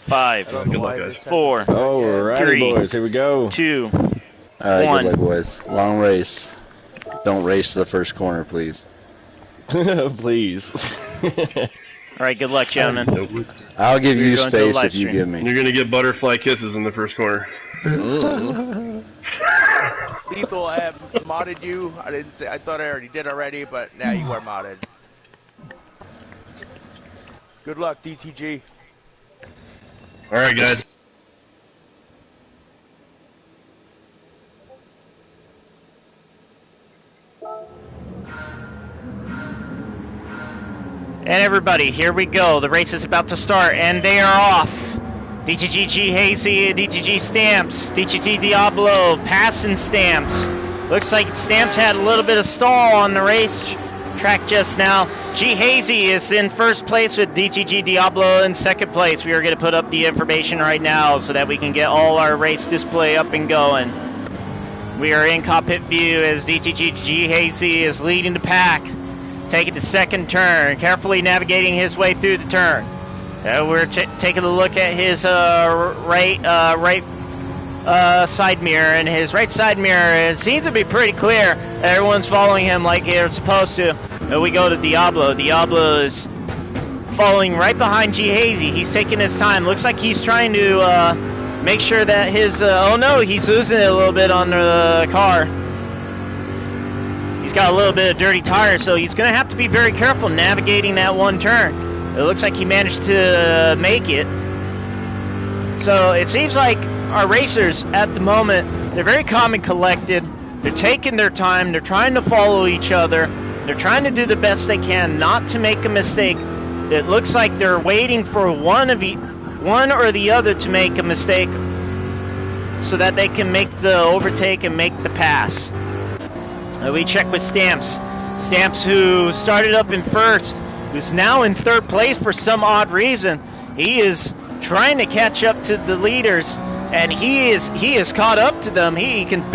5, Good luck, guys. 4, Alrighty, 3, boys, here we go. 2. All right, One. good luck, boys. Long race. Don't race to the first corner, please. Please. All right, good luck, gentlemen. Nope. I'll give You're you going to a space live if you stream. give me. You're gonna get butterfly kisses in the first corner. Ethel, I have modded you. I thought I already did already, but now you are modded. Good luck, DTG. All right, guys. And everybody, here we go. The race is about to start, and they are off. DTG G Hazy, DTG Stamps, DTG Diablo, passing Stamps. Looks like Stamps had a little bit of stall on the race track just now. G Hazy is in first place with DTG Diablo in second place. We are going to put up the information right now so that we can get all our race display up and going. We are in cockpit view as DTG G Hazy is leading the pack. Taking the second turn, carefully navigating his way through the turn. We're taking a look at his right side mirror, and his right side mirror, it seems to be pretty clear. Everyone's following him like they're supposed to. And we go to Diablo. Diablo is following right behind G Hazy. He's taking his time. Looks like he's trying to make sure that his oh no, he's losing it a little bit on the car. He's got a little bit of dirty tire, so he's going to have to be very careful navigating that one turn. It looks like he managed to make it. So it seems like our racers at the moment, they're very calm and collected. They're taking their time. They're trying to follow each other. They're trying to do the best they can not to make a mistake. It looks like they're waiting for one or the other to make a mistake so that they can make the overtake and make the pass. We check with Stamps. Stamps, who started up in first, who's now in third place for some odd reason. He is trying to catch up to the leaders, and he is caught up to them. He can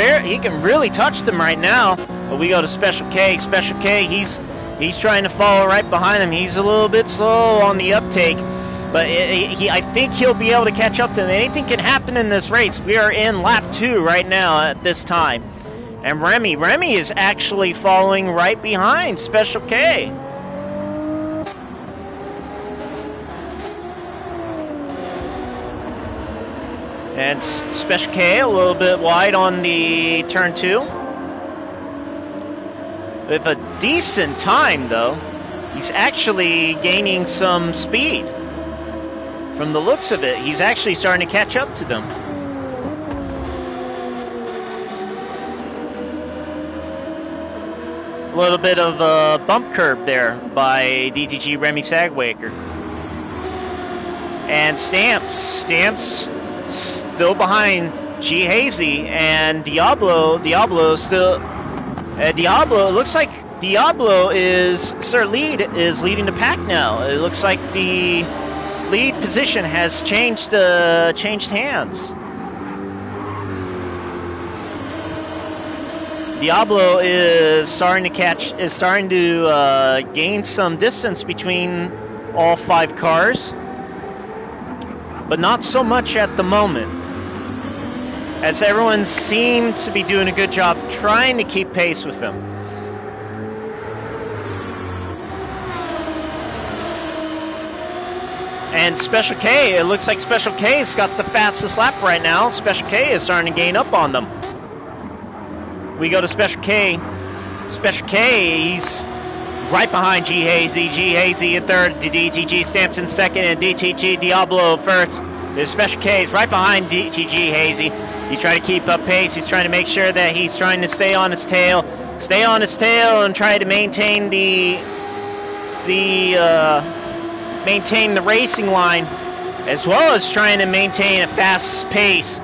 really touch them right now. But we go to Special K. Special K, he's trying to follow right behind him. He's a little bit slow on the uptake, but I think he'll be able to catch up to them. Anything can happen in this race. We are in lap 2 right now at this time. And Remy is actually following right behind Special K. And Special K a little bit wide on the turn 2. With a decent time though. He's actually gaining some speed. From the looks of it, he's actually starting to catch up to them. A little bit of a bump curb there by DTG Remy Sagwaker. And Stamps still behind G Hazy, and Diablo still. Diablo, it looks like Diablo is leading the pack now. It looks like the lead position has changed hands. Diablo is starting to gain some distance between all 5 cars, but not so much at the moment, as everyone seems to be doing a good job trying to keep pace with him. And Special K, it looks like Special K's got the fastest lap right now. Special K is starting to gain up on them. We go to Special K. Special K, he's right behind G Hazy. G Hazy in third, DTG Stamps in second, and DTG Diablo first. There's Special K, he's right behind DTG Hazy. He's trying to keep up pace. He's trying to make sure that he's trying to stay on his tail, and try to maintain maintain the racing line, as well as trying to maintain a fast pace.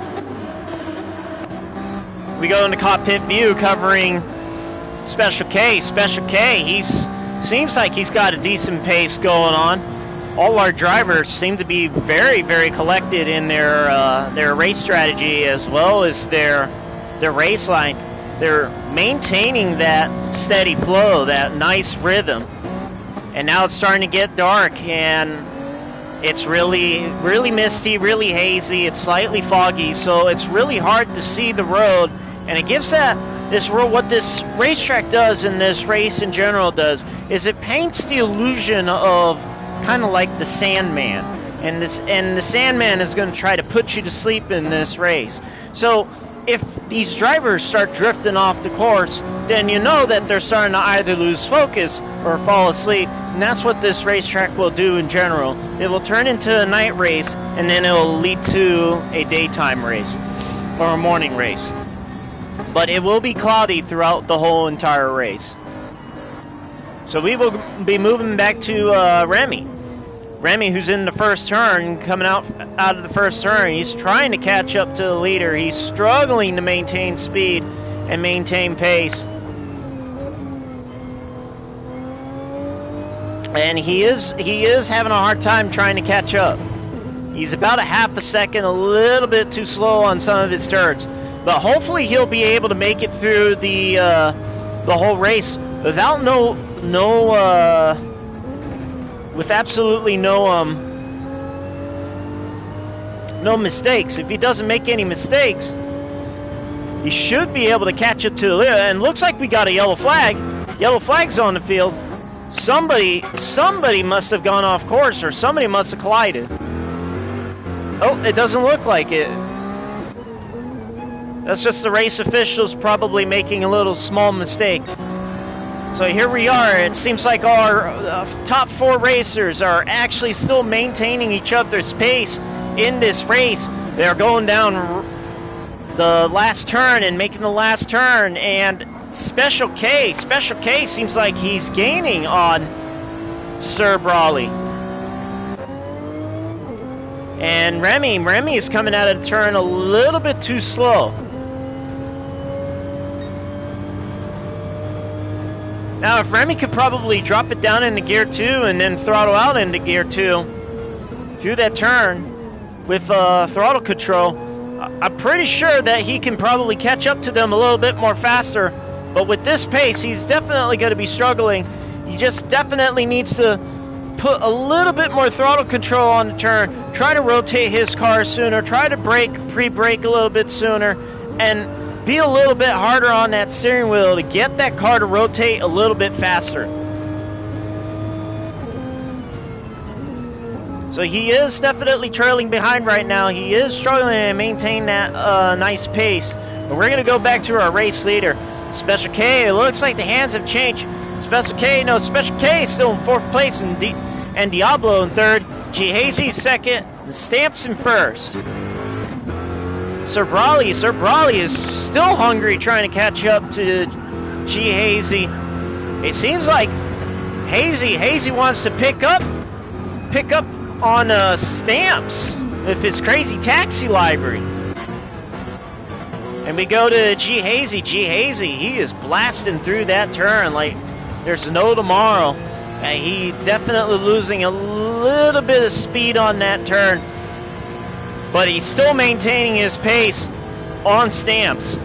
We go into cockpit view covering Special K. Special K, seems like he's got a decent pace going on. All our drivers seem to be very, very collected in their race strategy, as well as their race line. They're maintaining that steady flow, that nice rhythm. And now it's starting to get dark, and it's really, really misty, really hazy. It's slightly foggy, so it's really hard to see the road. And it gives what this racetrack does, and this race in general does, is it paints the illusion of kind of like the Sandman. And the Sandman is going to try to put you to sleep in this race. So if these drivers start drifting off the course, then you know that they're starting to either lose focus or fall asleep. And that's what this racetrack will do in general. It will turn into a night race, and then it will lead to a daytime race or a morning race. But it will be cloudy throughout the whole entire race. So we will be moving back to Remy. Remy, who's in the first turn, coming out of the first turn, he's trying to catch up to the leader. He's struggling to maintain speed and maintain pace. And he is having a hard time trying to catch up. He's about a half a second, a little bit too slow on some of his turns. But hopefully he'll be able to make it through the whole race without with absolutely no mistakes. If he doesn't make any mistakes, he should be able to catch up to the leader. And looks like we got a yellow flag. Yellow flag's on the field. Somebody must have gone off course, or somebody must have collided. Oh, it doesn't look like it. That's just the race officials probably making a little small mistake. So here we are. It seems like our top 4 racers are actually still maintaining each other's pace in this race. They're going down the last turn and making the last turn, and Special K seems like he's gaining on Sir Brawley. And Remy is coming out of the turn a little bit too slow. Now, if Remy could probably drop it down into gear 2 and then throttle out into gear 2 through that turn with throttle control, I'm pretty sure that he can probably catch up to them a little bit more faster. But with this pace, he's definitely going to be struggling. He just definitely needs to put a little bit more throttle control on the turn, try to rotate his car sooner, try to pre-brake a little bit sooner, and be a little bit harder on that steering wheel to get that car to rotate a little bit faster. So he is definitely trailing behind right now. He is struggling to maintain that nice pace. But we're going to go back to our race leader, Special K. It looks like the hands have changed. Special K is still in 4th place, and Diablo in 3rd. G Hazy 2nd, and Stamps in 1st. Sir Brawley is still hungry, trying to catch up to G Hazy. It seems like Hazy wants to pick up on Stamps. with his crazy taxi library. And we go to G Hazy. G Hazy, he is blasting through that turn like there's no tomorrow. He definitely losing a little bit of speed on that turn, but he's still maintaining his pace on stamps.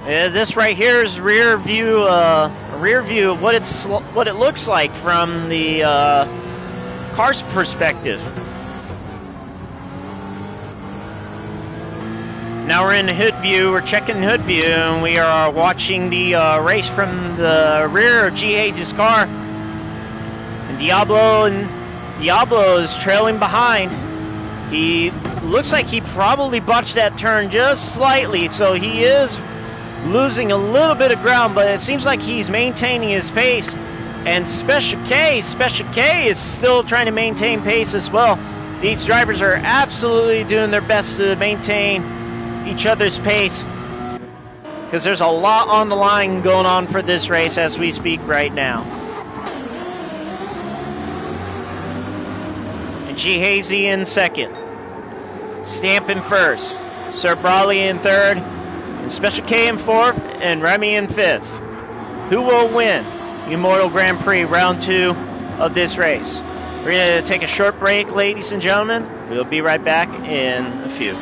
This right here is rear view of what it looks like from the car's perspective. Now we're in the hood view, we're checking hood view, and we are watching the race from the rear of G Hazy's car. And Diablo is trailing behind. He looks like he probably botched that turn just slightly, so he is losing a little bit of ground, but it seems like he's maintaining his pace. And Special K is still trying to maintain pace as well. These drivers are absolutely doing their best to maintain each other's pace, because there's a lot on the line going on for this race as we speak right now. And G Hazy in second, Stamp in first, Sir Brawley in third, and Special K in fourth, and Remy in fifth. Who will win Immortal Grand Prix round 2 of this race? We're going to take a short break, ladies and gentlemen. We'll be right back in a few.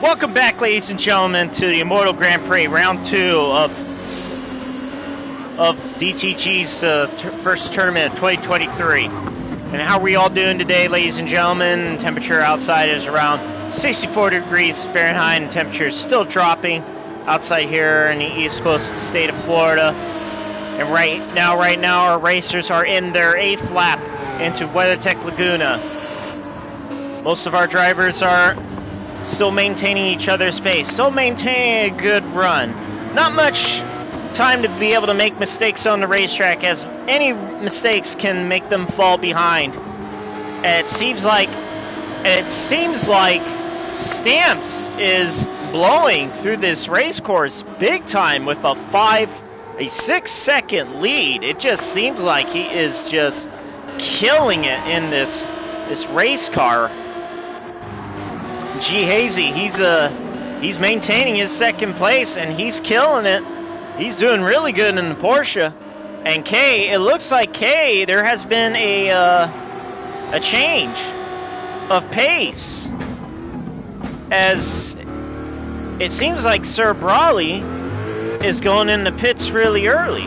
Welcome back, ladies and gentlemen, to the Immortal Grand Prix, round 2 of DTG's first tournament of 2023. And how are we all doing today, ladies and gentlemen? Temperature outside is around 64 degrees Fahrenheit, and temperature is still dropping outside here in the east coast of the state of Florida. And right now, our racers are in their 8th lap into WeatherTech Laguna. Most of our drivers are still maintaining each other's pace, still maintaining a good run. Not much time to be able to make mistakes on the racetrack, as any mistakes can make them fall behind. And it seems like Stamps is blowing through this race course big time with a 6-second lead. It just seems like he is just killing it in this race car. G Hazy, he's maintaining his second place, and he's killing it. He's doing really good in the Porsche. And K, it looks like K, there has been a change of pace, as it seems like Sir Brawley is going in the pits really early,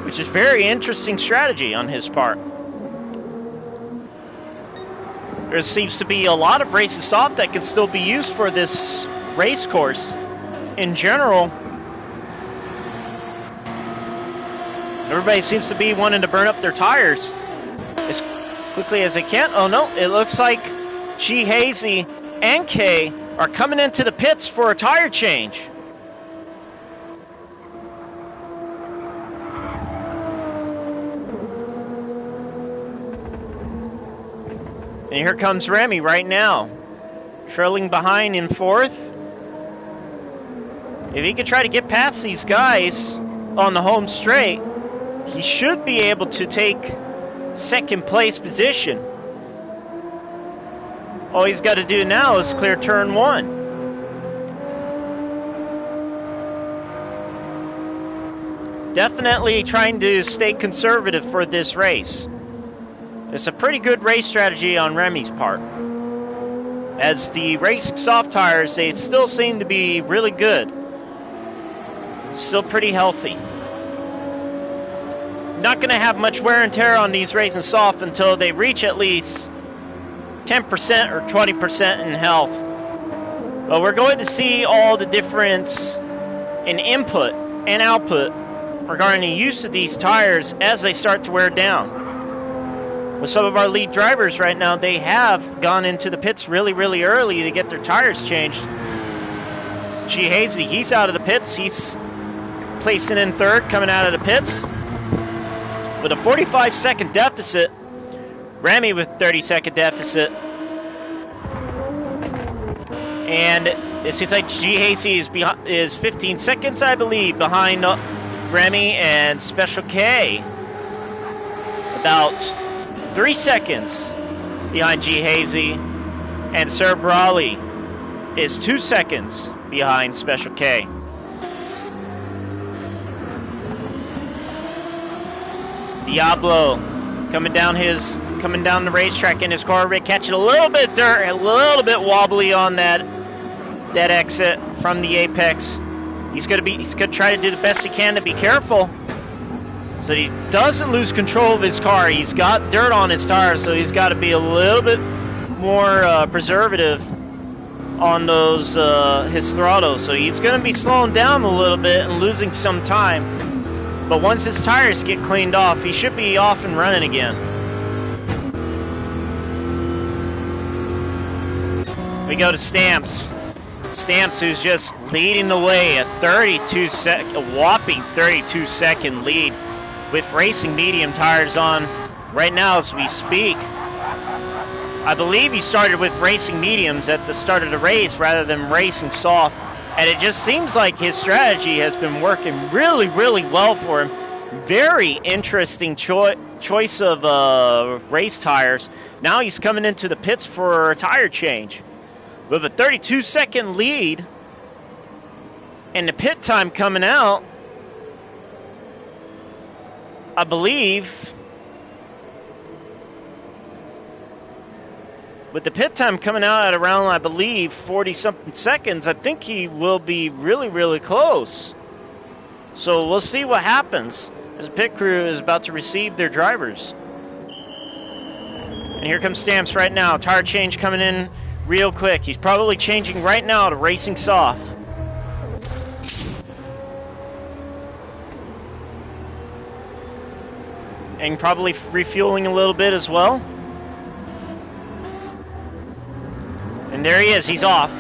which is very interesting strategy on his part. There seems to be a lot of races off that can still be used for this race course in general. Everybody seems to be wanting to burn up their tires as quickly as they can. Oh no, it looks like G Hazy and K are coming into the pits for a tire change. And here comes Remy right now, trailing behind in 4th. If he could try to get past these guys on the home straight, he should be able to take 2nd place position. All he's got to do now is clear turn 1. Definitely trying to stay conservative for this race. It's a pretty good race strategy on Remy's part. As the racing soft tires, they still seem to be really good. Still pretty healthy. Not going to have much wear and tear on these racing soft until they reach at least 10% or 20% in health. But we're going to see all the difference in input and output regarding the use of these tires as they start to wear down. With some of our lead drivers right now, they have gone into the pits really, really early to get their tires changed. G. Hazy, he's out of the pits. He's placing in 3rd, coming out of the pits. With a 45-second deficit. Remy with 30-second deficit. And it seems like G. Hazy is 15 seconds, I believe, behind Remy and Special K. About 3 seconds behind G. Hazy. And Sir Brawley is 2 seconds behind Special K. Diablo coming down the racetrack in his Corvette, catching a little bit of dirt, a little bit wobbly on that exit from the apex. He's gonna try to do the best he can to be careful, so he doesn't lose control of his car. He's got dirt on his tires, so he's got to be a little bit more preservative on those his throttles. So he's gonna be slowing down a little bit and losing some time. But once his tires get cleaned off, he should be off and running again. We go to Stamps. Stamps, who's just leading the way, a whopping 32-second lead with racing medium tires on right now as we speak. I believe he started with racing mediums at the start of the race rather than racing soft. And it just seems like his strategy has been working really, really well for him. Very interesting choice of race tires. Now he's coming into the pits for a tire change. With a 32-second lead and the pit time coming out, I believe, with the pit time coming out at around, I believe, 40-something seconds, I think he will be really, really close. So we'll see what happens as the pit crew is about to receive their drivers. And here comes Stamps right now. Tire change coming in real quick. He's probably changing right now to racing soft. And probably refueling a little bit as well. And there he is, he's off.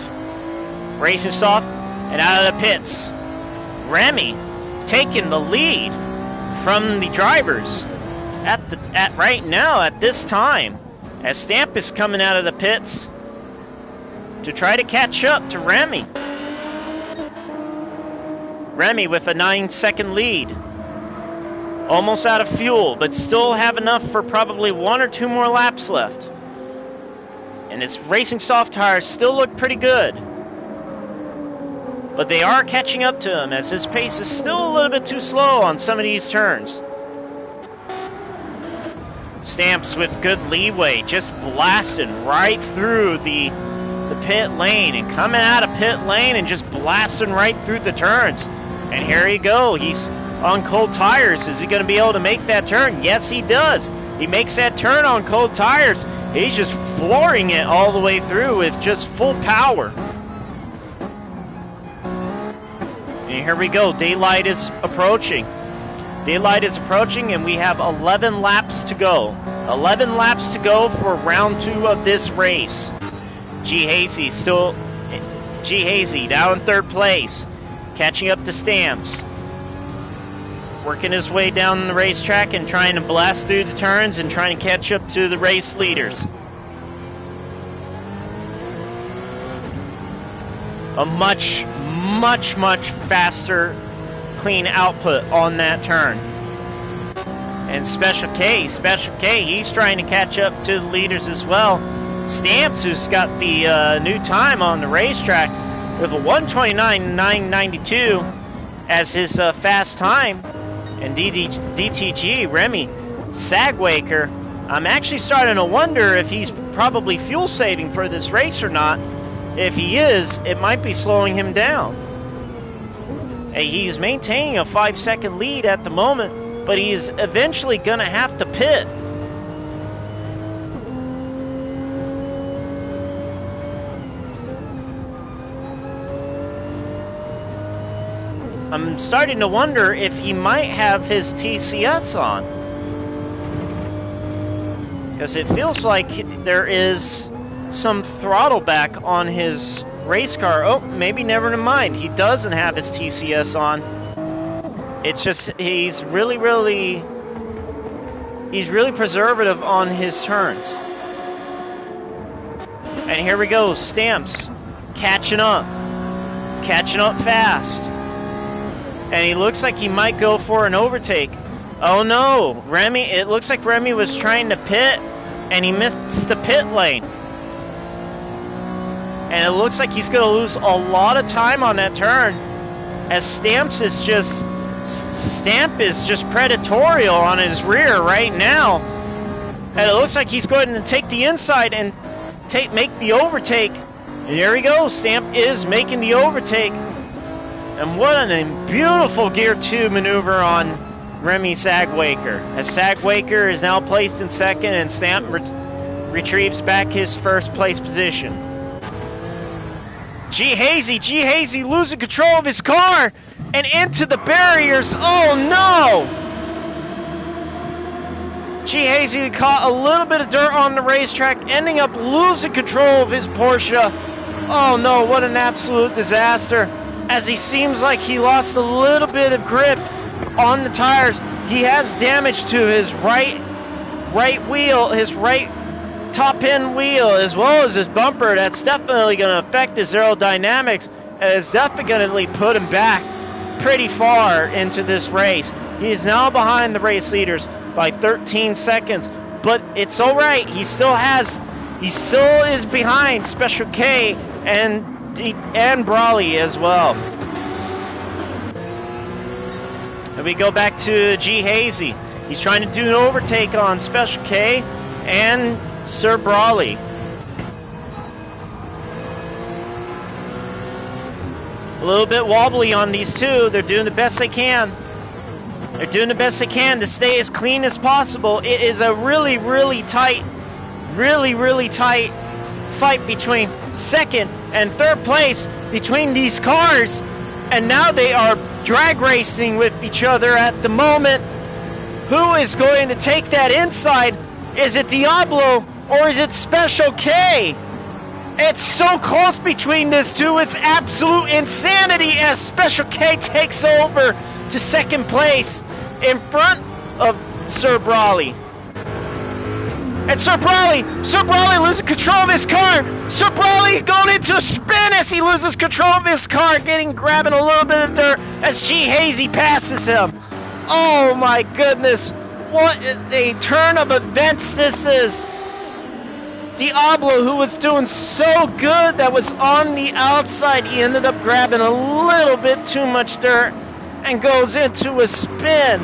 Racing soft and out of the pits. Remy taking the lead from the drivers at right now at this time, as Stamp is coming out of the pits to try to catch up to Remy. Remy with a 9-second lead. Almost out of fuel, but still have enough for probably 1 or 2 more laps left. And his racing soft tires still look pretty good. But they are catching up to him, as his pace is still a little bit too slow on some of these turns. Stamps with good leeway, just blasting right through the pit lane and coming out of pit lane and just blasting right through the turns. And here you go, he's on cold tires. Is he going to be able to make that turn? Yes, he does. He makes that turn on cold tires. He's just flooring it all the way through with just full power. And here we go. Daylight is approaching. Daylight is approaching, and we have 11 laps to go. 11 laps to go for round 2 of this race. G. Hazy now in 3rd place, catching up to Stamps. Working his way down the racetrack and trying to blast through the turns and trying to catch up to the race leaders. a much, much, much faster clean output on that turn. And Special K, he's trying to catch up to the leaders as well. Stamps, who's got the new time on the racetrack with a 1:29.992 as his fast time. And DTG, Remy, Sagwaker, I'm actually starting to wonder if he's probably fuel saving for this race or not. If he is, it might be slowing him down. He's maintaining a 5-second lead at the moment, but he is eventually going to have to pit. I'm starting to wonder if he might have his TCS on. Because it feels like there is some throttle back on his race car. Oh, maybe never mind. He doesn't have his TCS on. It's just he's really preservative on his turns. And here we go, Stamps catching up fast. And he looks like he might go for an overtake. Oh no, Remy, it looks like Remy was trying to pit and he missed the pit lane. And it looks like he's going to lose a lot of time on that turn as Stamp is just predatorial on his rear right now. And it looks like he's going to take the inside and make the overtake. And here he goes, Stamp is making the overtake. And what a beautiful Gear 2 maneuver on Remy Sagwaker. As Sagwaker is now placed in second and Stamp retrieves back his first place position. G Hazy losing control of his car and into the barriers. Oh no! G Hazy caught a little bit of dirt on the racetrack, ending up losing control of his Porsche. Oh no, what an absolute disaster. As he seems like he lost a little bit of grip on the tires. He has damage to his right wheel, his right top end wheel, as well as his bumper. That's definitely going to affect his aerodynamics, and it's definitely put him back pretty far into this race. He is now behind the race leaders by 13 seconds, but it's all right. He still is behind Special K and Brawley as well. And we go back to G Hazy. He's trying to do an overtake on Special K and Sir Brawley. A little bit wobbly on these two. They're doing the best they can. They're doing the best they can to stay as clean as possible. It is a really tight fight between second and third place between these cars, and now they are drag racing with each other at the moment. Who is going to take that inside? Is it Diablo or is it Special K? It's so close between these two. It's absolute insanity as Special K takes over to second place in front of Sir Brawley. And Sir Brawley losing control of his car. Sir Brawley going into a spin as he loses control of his car, grabbing a little bit of dirt as G Hazy passes him. Oh my goodness, what a turn of events this is. Diablo, who was doing so good, that was on the outside, he ended up grabbing a little bit too much dirt and goes into a spin.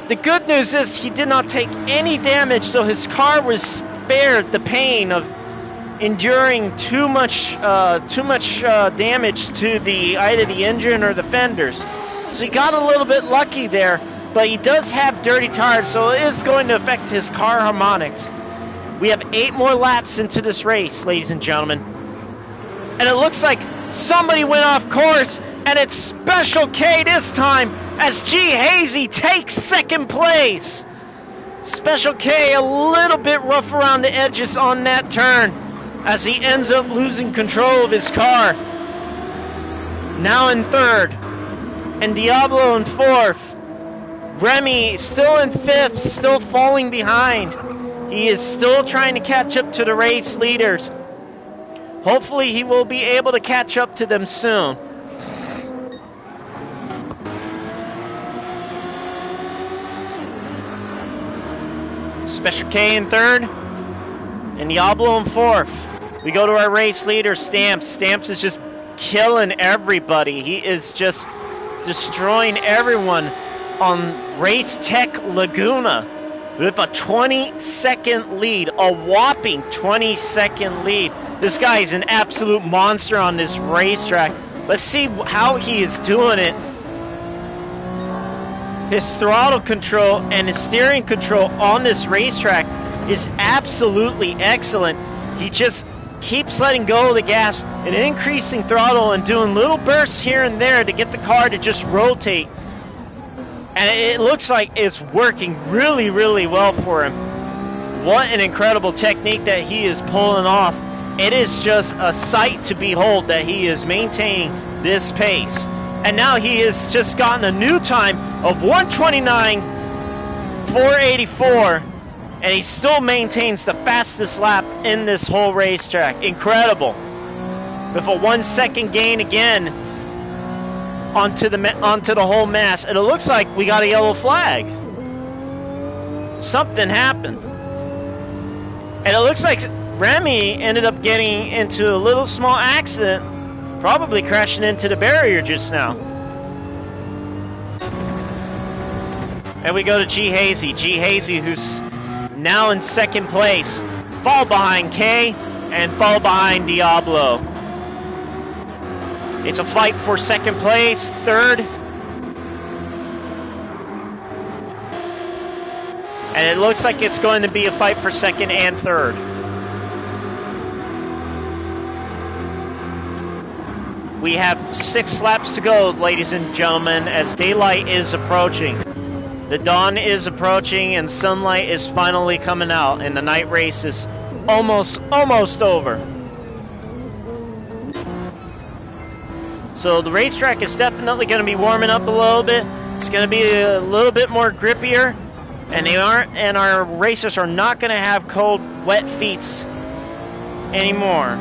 The good news is he did not take any damage, so his car was spared the pain of enduring too much damage to either the engine or the fenders. So he got a little bit lucky there, but he does have dirty tires, so it is going to affect his car harmonics. We have 8 more laps into this race, ladies and gentlemen. And it looks like somebody went off course, and it's Special K this time as G Hazy takes second place. Special K a little bit rough around the edges on that turn as he ends up losing control of his car. Now in third, and Diablo in fourth. Remy still in fifth, still falling behind. He is still trying to catch up to the race leaders, Hopefully he will be able to catch up to them soon. Special K in third, and Diablo in fourth. We go to our race leader, Stamps. Stamps is just killing everybody. He is just destroying everyone on Race Tech Laguna with a 20-second lead, a whopping 20-second lead. This guy is an absolute monster on this racetrack. Let's see how he is doing it. His throttle control and his steering control on this racetrack is absolutely excellent. He just keeps letting go of the gas and increasing throttle and doing little bursts here and there to get the car to just rotate. And it looks like it's working really, really well for him. What an incredible technique that he is pulling off. It is just a sight to behold that he is maintaining this pace. And now he has just gotten a new time of 1:29.484, and he still maintains the fastest lap in this whole racetrack. Incredible. With a 1 second gain again onto the whole mass, and it looks like we got a yellow flag. Something happened. And it looks like Remy ended up getting into a little small accident, probably crashing into the barrier just now. And we go to G Hazy. G Hazy, who's now in second place, fall behind K and fall behind Diablo. It's a fight for second place, third. And it looks like it's going to be a fight for second and third. We have 6 laps to go, ladies and gentlemen, as daylight is approaching. The dawn is approaching and sunlight is finally coming out, and the night race is almost over. So the racetrack is definitely going to be warming up a little bit. It's going to be a little bit more grippier, and our racers are not going to have cold, wet feet anymore.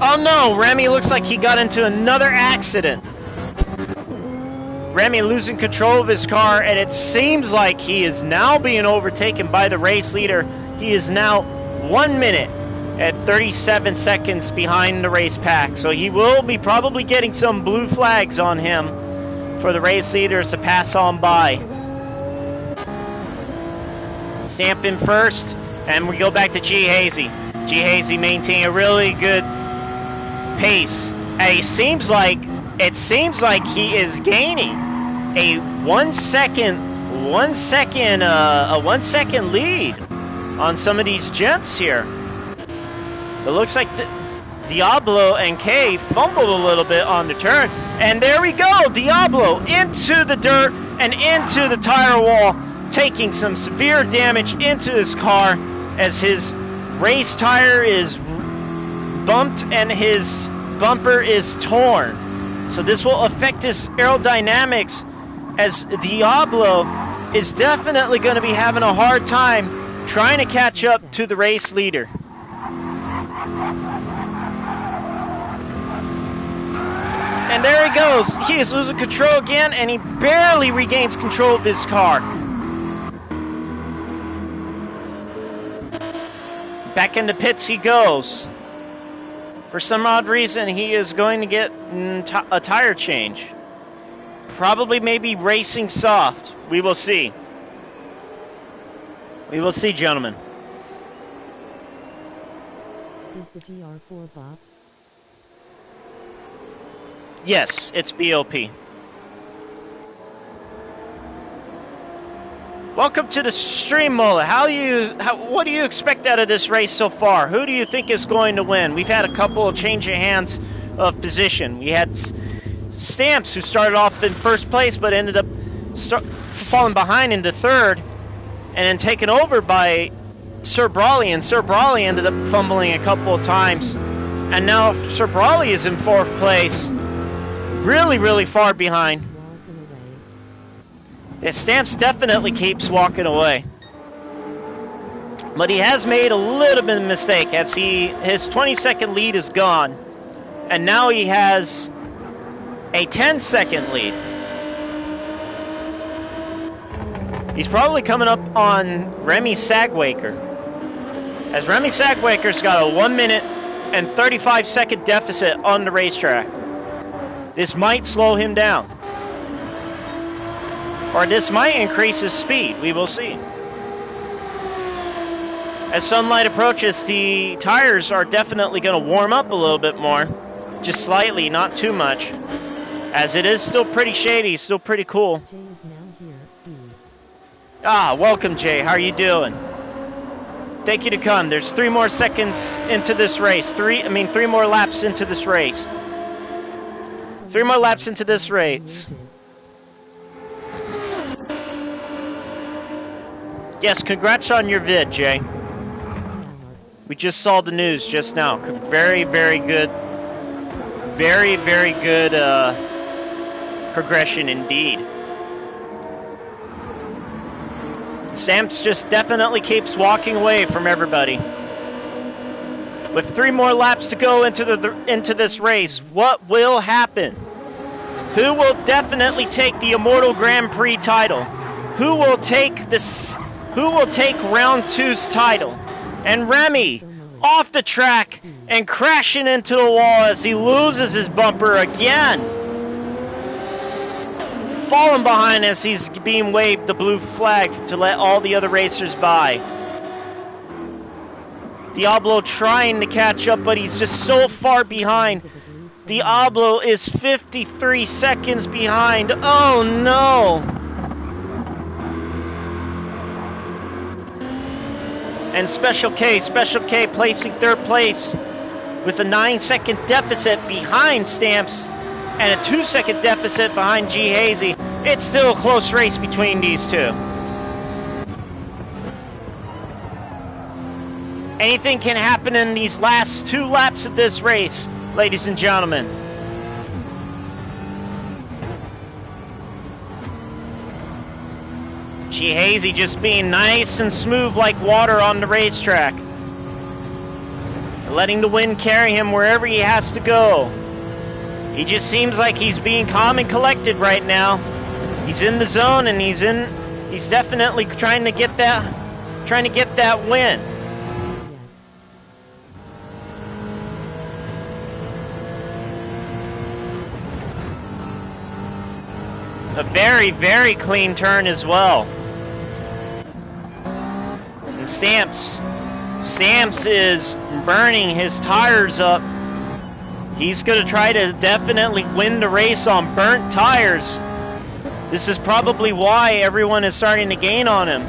Oh no, Remy looks like he got into another accident. Remy losing control of his car, and it seems like he is now being overtaken by the race leader. He is now 1 minute at 37 seconds behind the race pack. So he will be probably getting some blue flags on him for the race leaders to pass on by. Stamp in first, and we go back to G Hazy. G Hazy maintaining a really good pace. And it seems like he is gaining a 1 second lead on some of these gents here. It looks like Diablo and K fumbled a little bit on the turn, and there we go. Diablo into the dirt and into the tire wall, taking some severe damage into his car as his race tire is bumped and his bumper is torn. So this will affect his aerodynamics, as Diablo is definitely going to be having a hard time trying to catch up to the race leader. And there he goes. He is losing control again, and he barely regains control of his car. Back into pits he goes. For some odd reason, he is going to get a tire change. Probably maybe racing soft. We will see. We will see, gentlemen. Is the GR4 Bob? Yes, it's BOP. Welcome to the stream, Mullet. What do you expect out of this race so far? Who do you think is going to win? We've had a couple of change of hands of position. We had Stamps, who started off in first place but ended up falling behind into third, and then taken over by Sir Brawley, and Sir Brawley ended up fumbling a couple of times. And now Sir Brawley is in fourth place. Really, really far behind. Yeah, Stamps definitely keeps walking away. But he has made a little bit of a mistake as his 20-second lead is gone. And now he has a 10-second lead. He's probably coming up on Remy Sagwaker. As Remy Sagwaker's got a 1 minute and 35-second deficit on the racetrack. This might slow him down. Or this might increase his speed. We will see. As sunlight approaches, the tires are definitely going to warm up a little bit more. Just slightly, not too much. As it is still pretty shady, still pretty cool. Welcome, Jay. How are you doing? Thank you to come. There's 3 more seconds into this race. 3 more laps into this race. 3 more laps into this race. Yes, congrats on your vid, Jay. We just saw the news just now. Very, very good. Very, very good progression indeed. Stamps just definitely keeps walking away from everybody. With 3 more laps to go into this race, what will happen? Who will definitely take the Immortal Grand Prix title? Who will take round 2's title? And Remy off the track and crashing into the wall as he loses his bumper again. Falling behind as he's being waved the blue flag to let all the other racers by. Diablo trying to catch up, but he's just so far behind. Diablo is 53 seconds behind. Oh no! And Special K placing 3rd place with a 9-second deficit behind Stamps and a 2-second deficit behind G Hazy. It's still a close race between these two. Anything can happen in these last 2 laps of this race, ladies and gentlemen. G Hazy just being nice and smooth like water on the racetrack. Letting the wind carry him wherever he has to go. He just seems like he's being calm and collected right now. He's in the zone and he's definitely trying to get that win. A very, very clean turn as well. And Stamps is burning his tires up. He's going to try to definitely win the race on burnt tires. This is probably why everyone is starting to gain on him.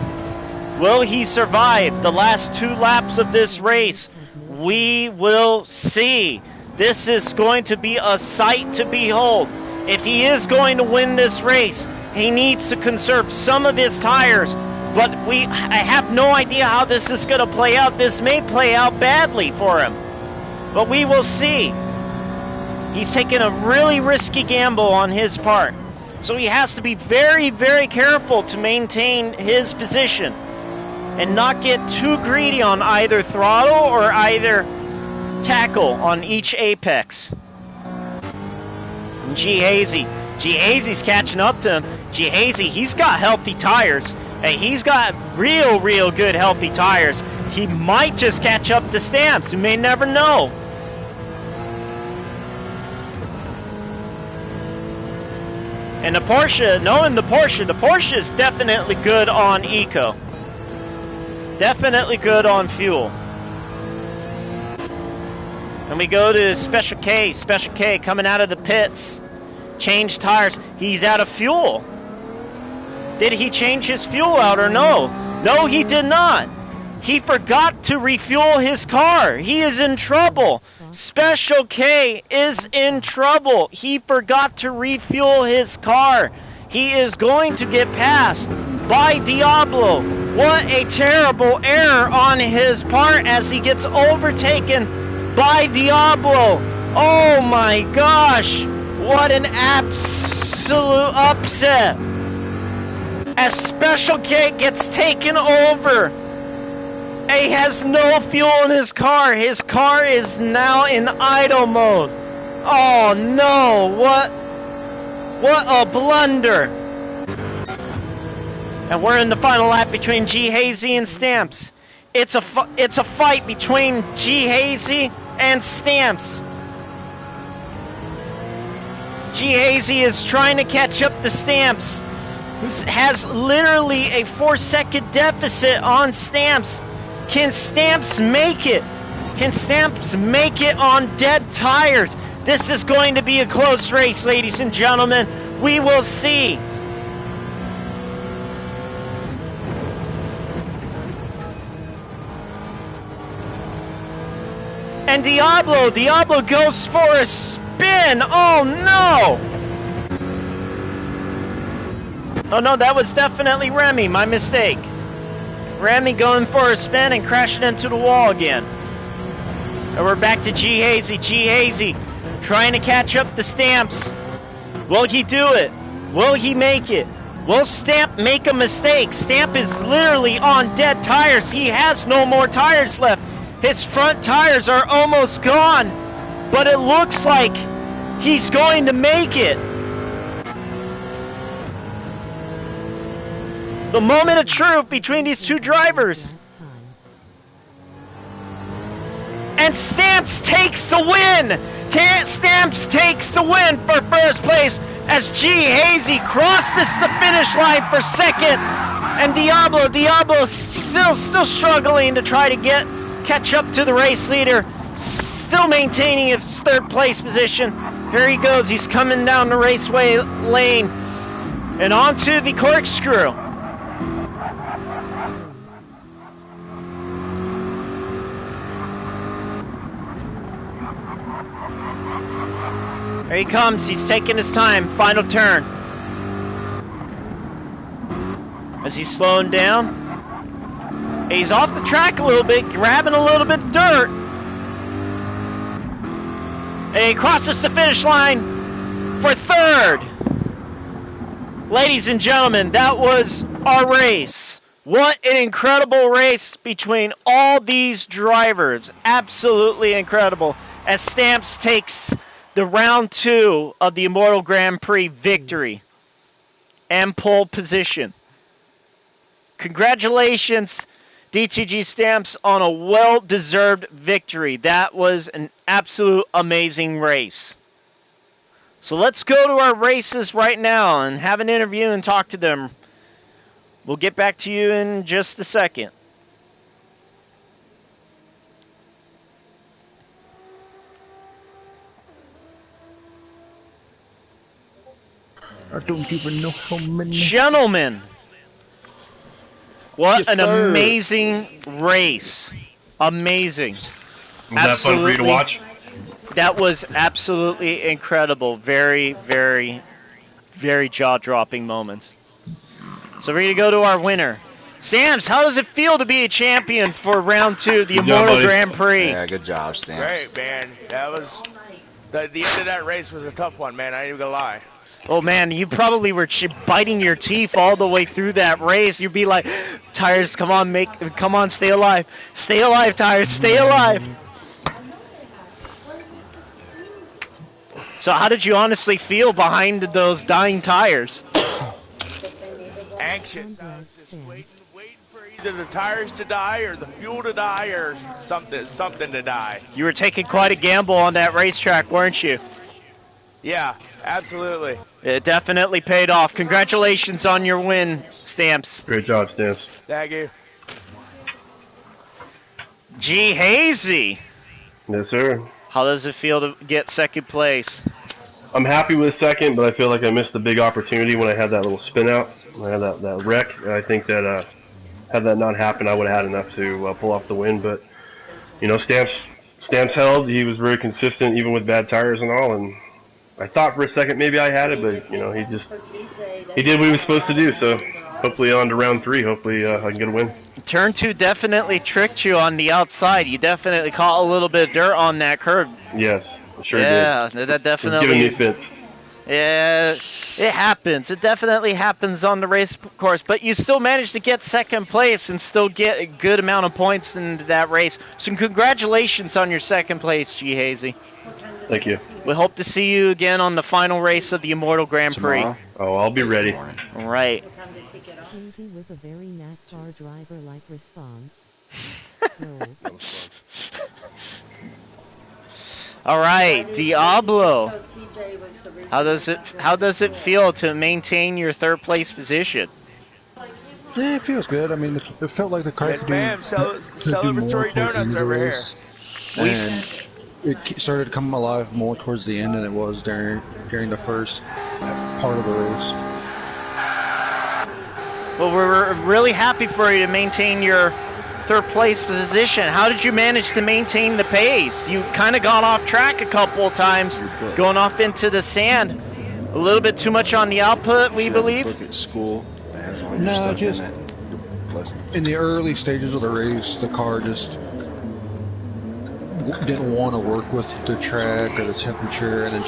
Will he survive the last 2 laps of this race? We will see. This is going to be a sight to behold. If he is going to win this race, he needs to conserve some of his tires. But I have no idea how this is going to play out. This may play out badly for him. But we will see. He's taken a really risky gamble on his part. So he has to be very, very careful to maintain his position and not get too greedy on either throttle or either tackle on each apex. And G Hazy's catching up to him. G Hazy, he's got healthy tires. And he's got real, real good healthy tires. He might just catch up to Stamps. You may never know. And the Porsche, knowing the Porsche is definitely good on eco. Definitely good on fuel. And we go to Special K coming out of the pits. Change tires. He's out of fuel. Did he change his fuel out or no? No, he did not. He forgot to refuel his car. He is in trouble. Special K is in trouble. He forgot to refuel his car. He is going to get passed by Diablo. What a terrible error on his part as he gets overtaken by Diablo. Oh my gosh. What an absolute upset. As Special K gets taken over. He has no fuel in his car. His car is now in idle mode. Oh no, what a blunder. And we're in the final lap between G Hazy and Stamps. It's a fight between G Hazy and Stamps. G Hazy is trying to catch up to Stamps, who has literally a 4-second deficit on Stamps. Can Stamps make it? Can Stamps make it on dead tires? This is going to be a close race, ladies and gentlemen. We will see. And Diablo goes for a spin. Oh no! Oh no, that was definitely Remy, my mistake. Remy going for a spin and crashing into the wall again. And we're back to G Hazy. G Hazy trying to catch up the Stamps. Will he do it? Will he make it? Will Stamp make a mistake? Stamp is literally on dead tires. He has no more tires left. His front tires are almost gone. But it looks like he's going to make it. The moment of truth between these two drivers. And Stamps takes the win! Stamps takes the win for first place as G Hazy crosses the finish line for second. And Diablo still struggling to try to catch up to the race leader. Still maintaining his third place position. Here he goes, he's coming down the raceway lane. And onto the corkscrew. Here he comes, he's taking his time, final turn. As he's slowing down. He's off the track a little bit, grabbing a little bit of dirt. And he crosses the finish line for third. Ladies and gentlemen, that was our race. What an incredible race between all these drivers. Absolutely incredible. As Stamps takes the round 2 of the Immortal Grand Prix victory and pole position. Congratulations, DTG Stamps, on a well-deserved victory. That was an absolute amazing race. So let's go to our races right now and have an interview and talk to them. We'll get back to you in just a second. I don't even know how many. Gentlemen, what Yes, an sir. amazing race. Amazing. Was that fun for you to watch? That was absolutely incredible. Very, very, very jaw-dropping moments. So we're going to go to our winner. Stamps, how does it feel to be a champion for round 2 of the Good job, Immortal buddy. Grand Prix? Yeah, good job, Stan. Great, man. That was the end of that race was a tough one, man. I ain't even gonna lie. Oh man, you probably were biting your teeth all the way through that race. You'd be like, tires, come on, stay alive. Stay alive, tires, stay alive. So how did you honestly feel behind those dying tires? Anxious. I was just waiting for either the tires to die or the fuel to die or something to die. You were taking quite a gamble on that racetrack, weren't you? Yeah, absolutely. It definitely paid off. Congratulations on your win, Stamps. Great job, Stamps. Thank you. G Hazy, Yes, sir. how does it feel to get second place? I'm happy with second, but I feel like I missed a big opportunity when I had that little spin out. I had that wreck. I think that had that not happened, I would have had enough to pull off the win. But you know, Stamps held. He was very consistent, even with bad tires and all. And I thought for a second maybe I had it, but you know, he did what he was supposed to do. So hopefully on to round 3. Hopefully I can get a win. Turn 2 definitely tricked you on the outside. You definitely caught a little bit of dirt on that curve. Yes, sure yeah, did. that definitely. It was giving me fits. Yeah, it happens. It definitely happens on the race course, but you still managed to get second place and still get a good amount of points in that race. So congratulations on your second place, G. Hazy. Thank you. We hope to see you again on the final race of the Immortal Grand Prix. Tomorrow? Oh, I'll be ready. Right. Hazy with a very NASCAR driver-like response. No. All right, Diablo. How does it feel to maintain your third place position? Yeah, it feels good. I mean, it felt like the car Yes, could ma'am. do more Celebratory towards the end donuts of the over here. race. And it started to come alive more towards the end than it was during the first part of the race. Well, we're really happy for you to maintain your third place position. How did you manage to maintain the pace? You kind of got off track a couple of times, going off into the sand. A little bit too much on the output, we believe. Look at school. That has all your No, stuff just in it. in the early stages of the race, the car just didn't want to work with the track or the temperature, and then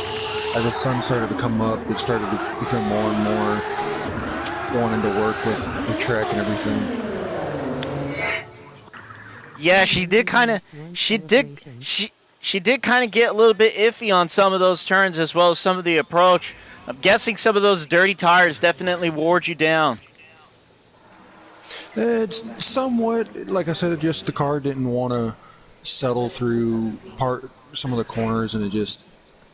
as the sun started to come up, it started to become more and more wanting to work with the track and everything. Yeah, she did kind of get a little bit iffy on some of those turns as well as some of the approach. I'm guessing some of those dirty tires definitely wore you down. It's somewhat, like I said, just the car didn't want to settle through some of the corners, and it just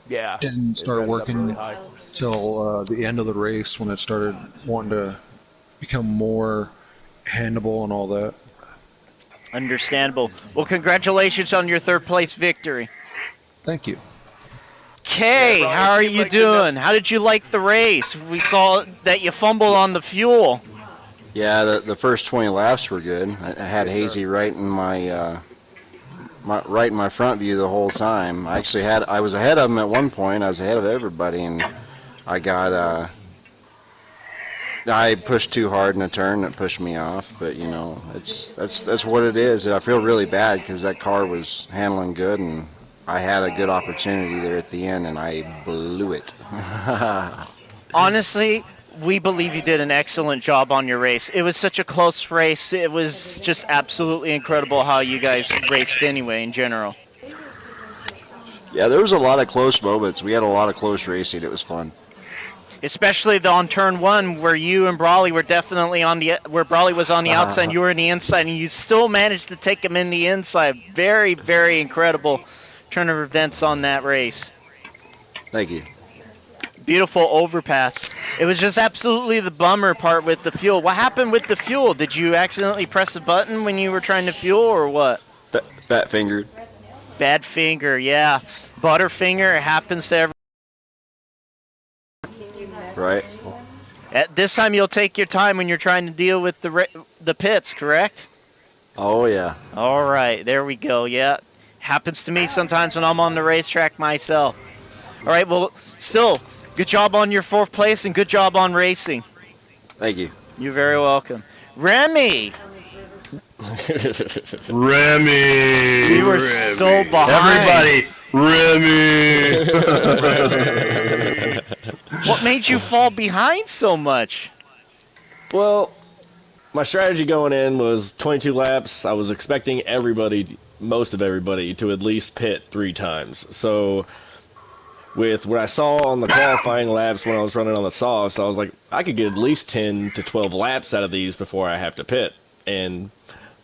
didn't start working till the end of the race when it started wanting to become more handleable and all that. Understandable. Well, congratulations on your third place victory. Thank you. Kay, how are you doing? How did you like the race? We saw that you fumbled on the fuel. Yeah, the first 20 laps were good. I had Hazy right in my right in my front view the whole time. I was ahead of him at one point. I was ahead of everybody, and I pushed too hard in a turn and it pushed me off. But you know, that's what it is. I feel really bad because that car was handling good, and I had a good opportunity there at the end, and I blew it. Honestly, we believe you did an excellent job on your race. It was such a close race. It was just absolutely incredible how you guys raced anyway in general. Yeah, there was a lot of close moments. We had a lot of close racing. It was fun. Especially on turn 1 where you and Brawley were definitely where Brawley was on the outside and you were in the inside, and you still managed to take him in the inside. Very, very incredible turn of events on that race. Thank you. Beautiful overpass. It was just absolutely the bummer part with the fuel. What happened with the fuel? Did you accidentally press a button when you were trying to fuel, or what? Fat fingered. Bad finger, yeah. Butterfinger, it happens to everyone. Right. At this time, you'll take your time when you're trying to deal with the pits, correct? Oh, yeah. All right, there we go, yeah. Happens to me sometimes when I'm on the racetrack myself. All right, well, still, good job on your 4th place and good job on racing. Thank you. You're very welcome. Remy! Remy! You were so behind. Everybody! Remy! What made you fall behind so much? Well, my strategy going in was 22 laps. I was expecting most of everybody, to at least pit 3 times. So, with what I saw on the qualifying laps when I was running on the softs, I was like, I could get at least 10 to 12 laps out of these before I have to pit. And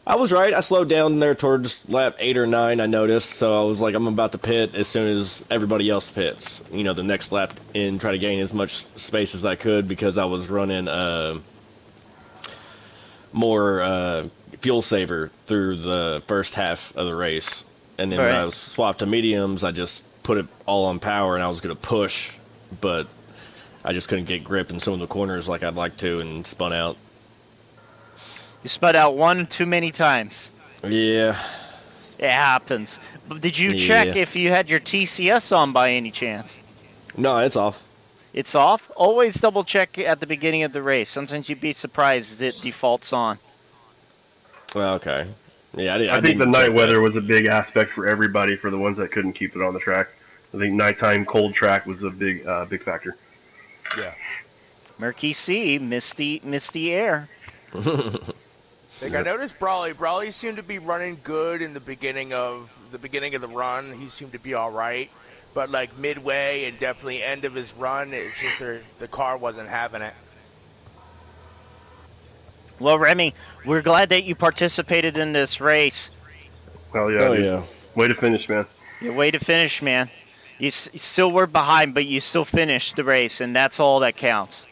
I was right. I slowed down there towards lap 8 or 9, I noticed. So I was like, I'm about to pit as soon as everybody else pits. You know, the next lap in, try to gain as much space as I could because I was running more fuel saver through the first half of the race. And then when I was swapped to mediums, I just put it all on power and I was going to push. But I just couldn't get grip in some of the corners like I'd like to, and spun out. You spun out one too many times. Yeah. It happens. But did you check if you had your TCS on by any chance? No, it's off. It's off? Always double check at the beginning of the race. Sometimes you'd be surprised it defaults on. Well, okay. Yeah, I think the night weather was a big aspect for everybody, for the ones that couldn't keep it on the track. I think nighttime cold track was a big factor. Yeah. Murky sea, misty air. Like I noticed Brawley seemed to be running good in the beginning of the run. He seemed to be all right, but like midway and definitely end of his run, it's just the car wasn't having it. Well, Remy, we're glad that you participated in this race. Hell yeah, dude. Way to finish, man. Yeah, way to finish, man. You still were behind, but you still finished the race, and that's all that counts.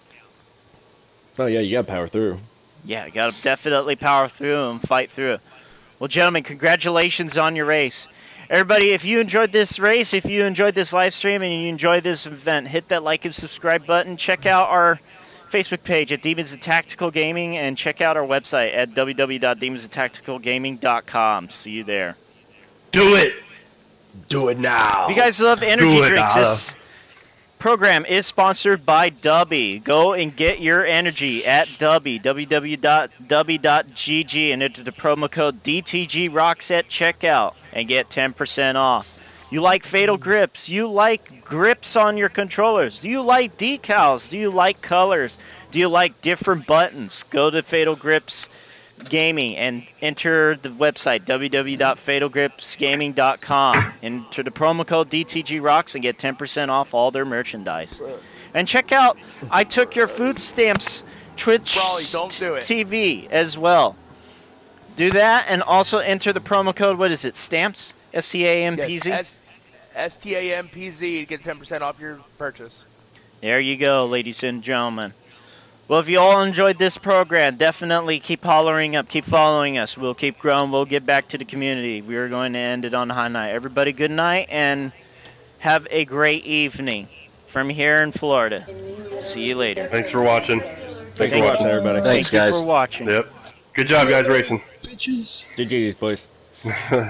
Oh yeah, you gotta power through. Yeah, you gotta definitely power through and fight through it. Well, gentlemen, congratulations on your race. Everybody, if you enjoyed this race, if you enjoyed this live stream, and you enjoyed this event, hit that like and subscribe button. Check out our Facebook page at Demons of Tactical Gaming, and check out our website at www.demonsofTacticalgaming.com. See you there. Do it! Do it now! If you guys love energy drinks, this program is sponsored by Dubby. Go and get your energy at Dubby, www.dubby.gg, and enter the promo code DTGROCKS at checkout and get 10% off. You like Fatal Grips? You like grips on your controllers? Do you like decals? Do you like colors? Do you like different buttons? Go to Fatal Grips Gaming and enter the website www.fatalgripsgaming.com. Enter the promo code DTGROCKS and get 10% off all their merchandise. And check out I Took Your Food Stamps Twitch TV as well. Do that and also enter the promo code, what is it, Stamps? STAMPZ? Yes, STAMPZ to get 10% off your purchase. There you go, ladies and gentlemen. Well, if you all enjoyed this program, definitely keep hollering up, keep following us. We'll keep growing. We'll get back to the community. We are going to end it on a high night. Everybody, good night, and have a great evening from here in Florida. See you later. Thanks for watching. Thanks for watching, everybody. Thanks, guys. Thank you for watching. Yep. Good job, guys, racing. Bitches. GG's, boys.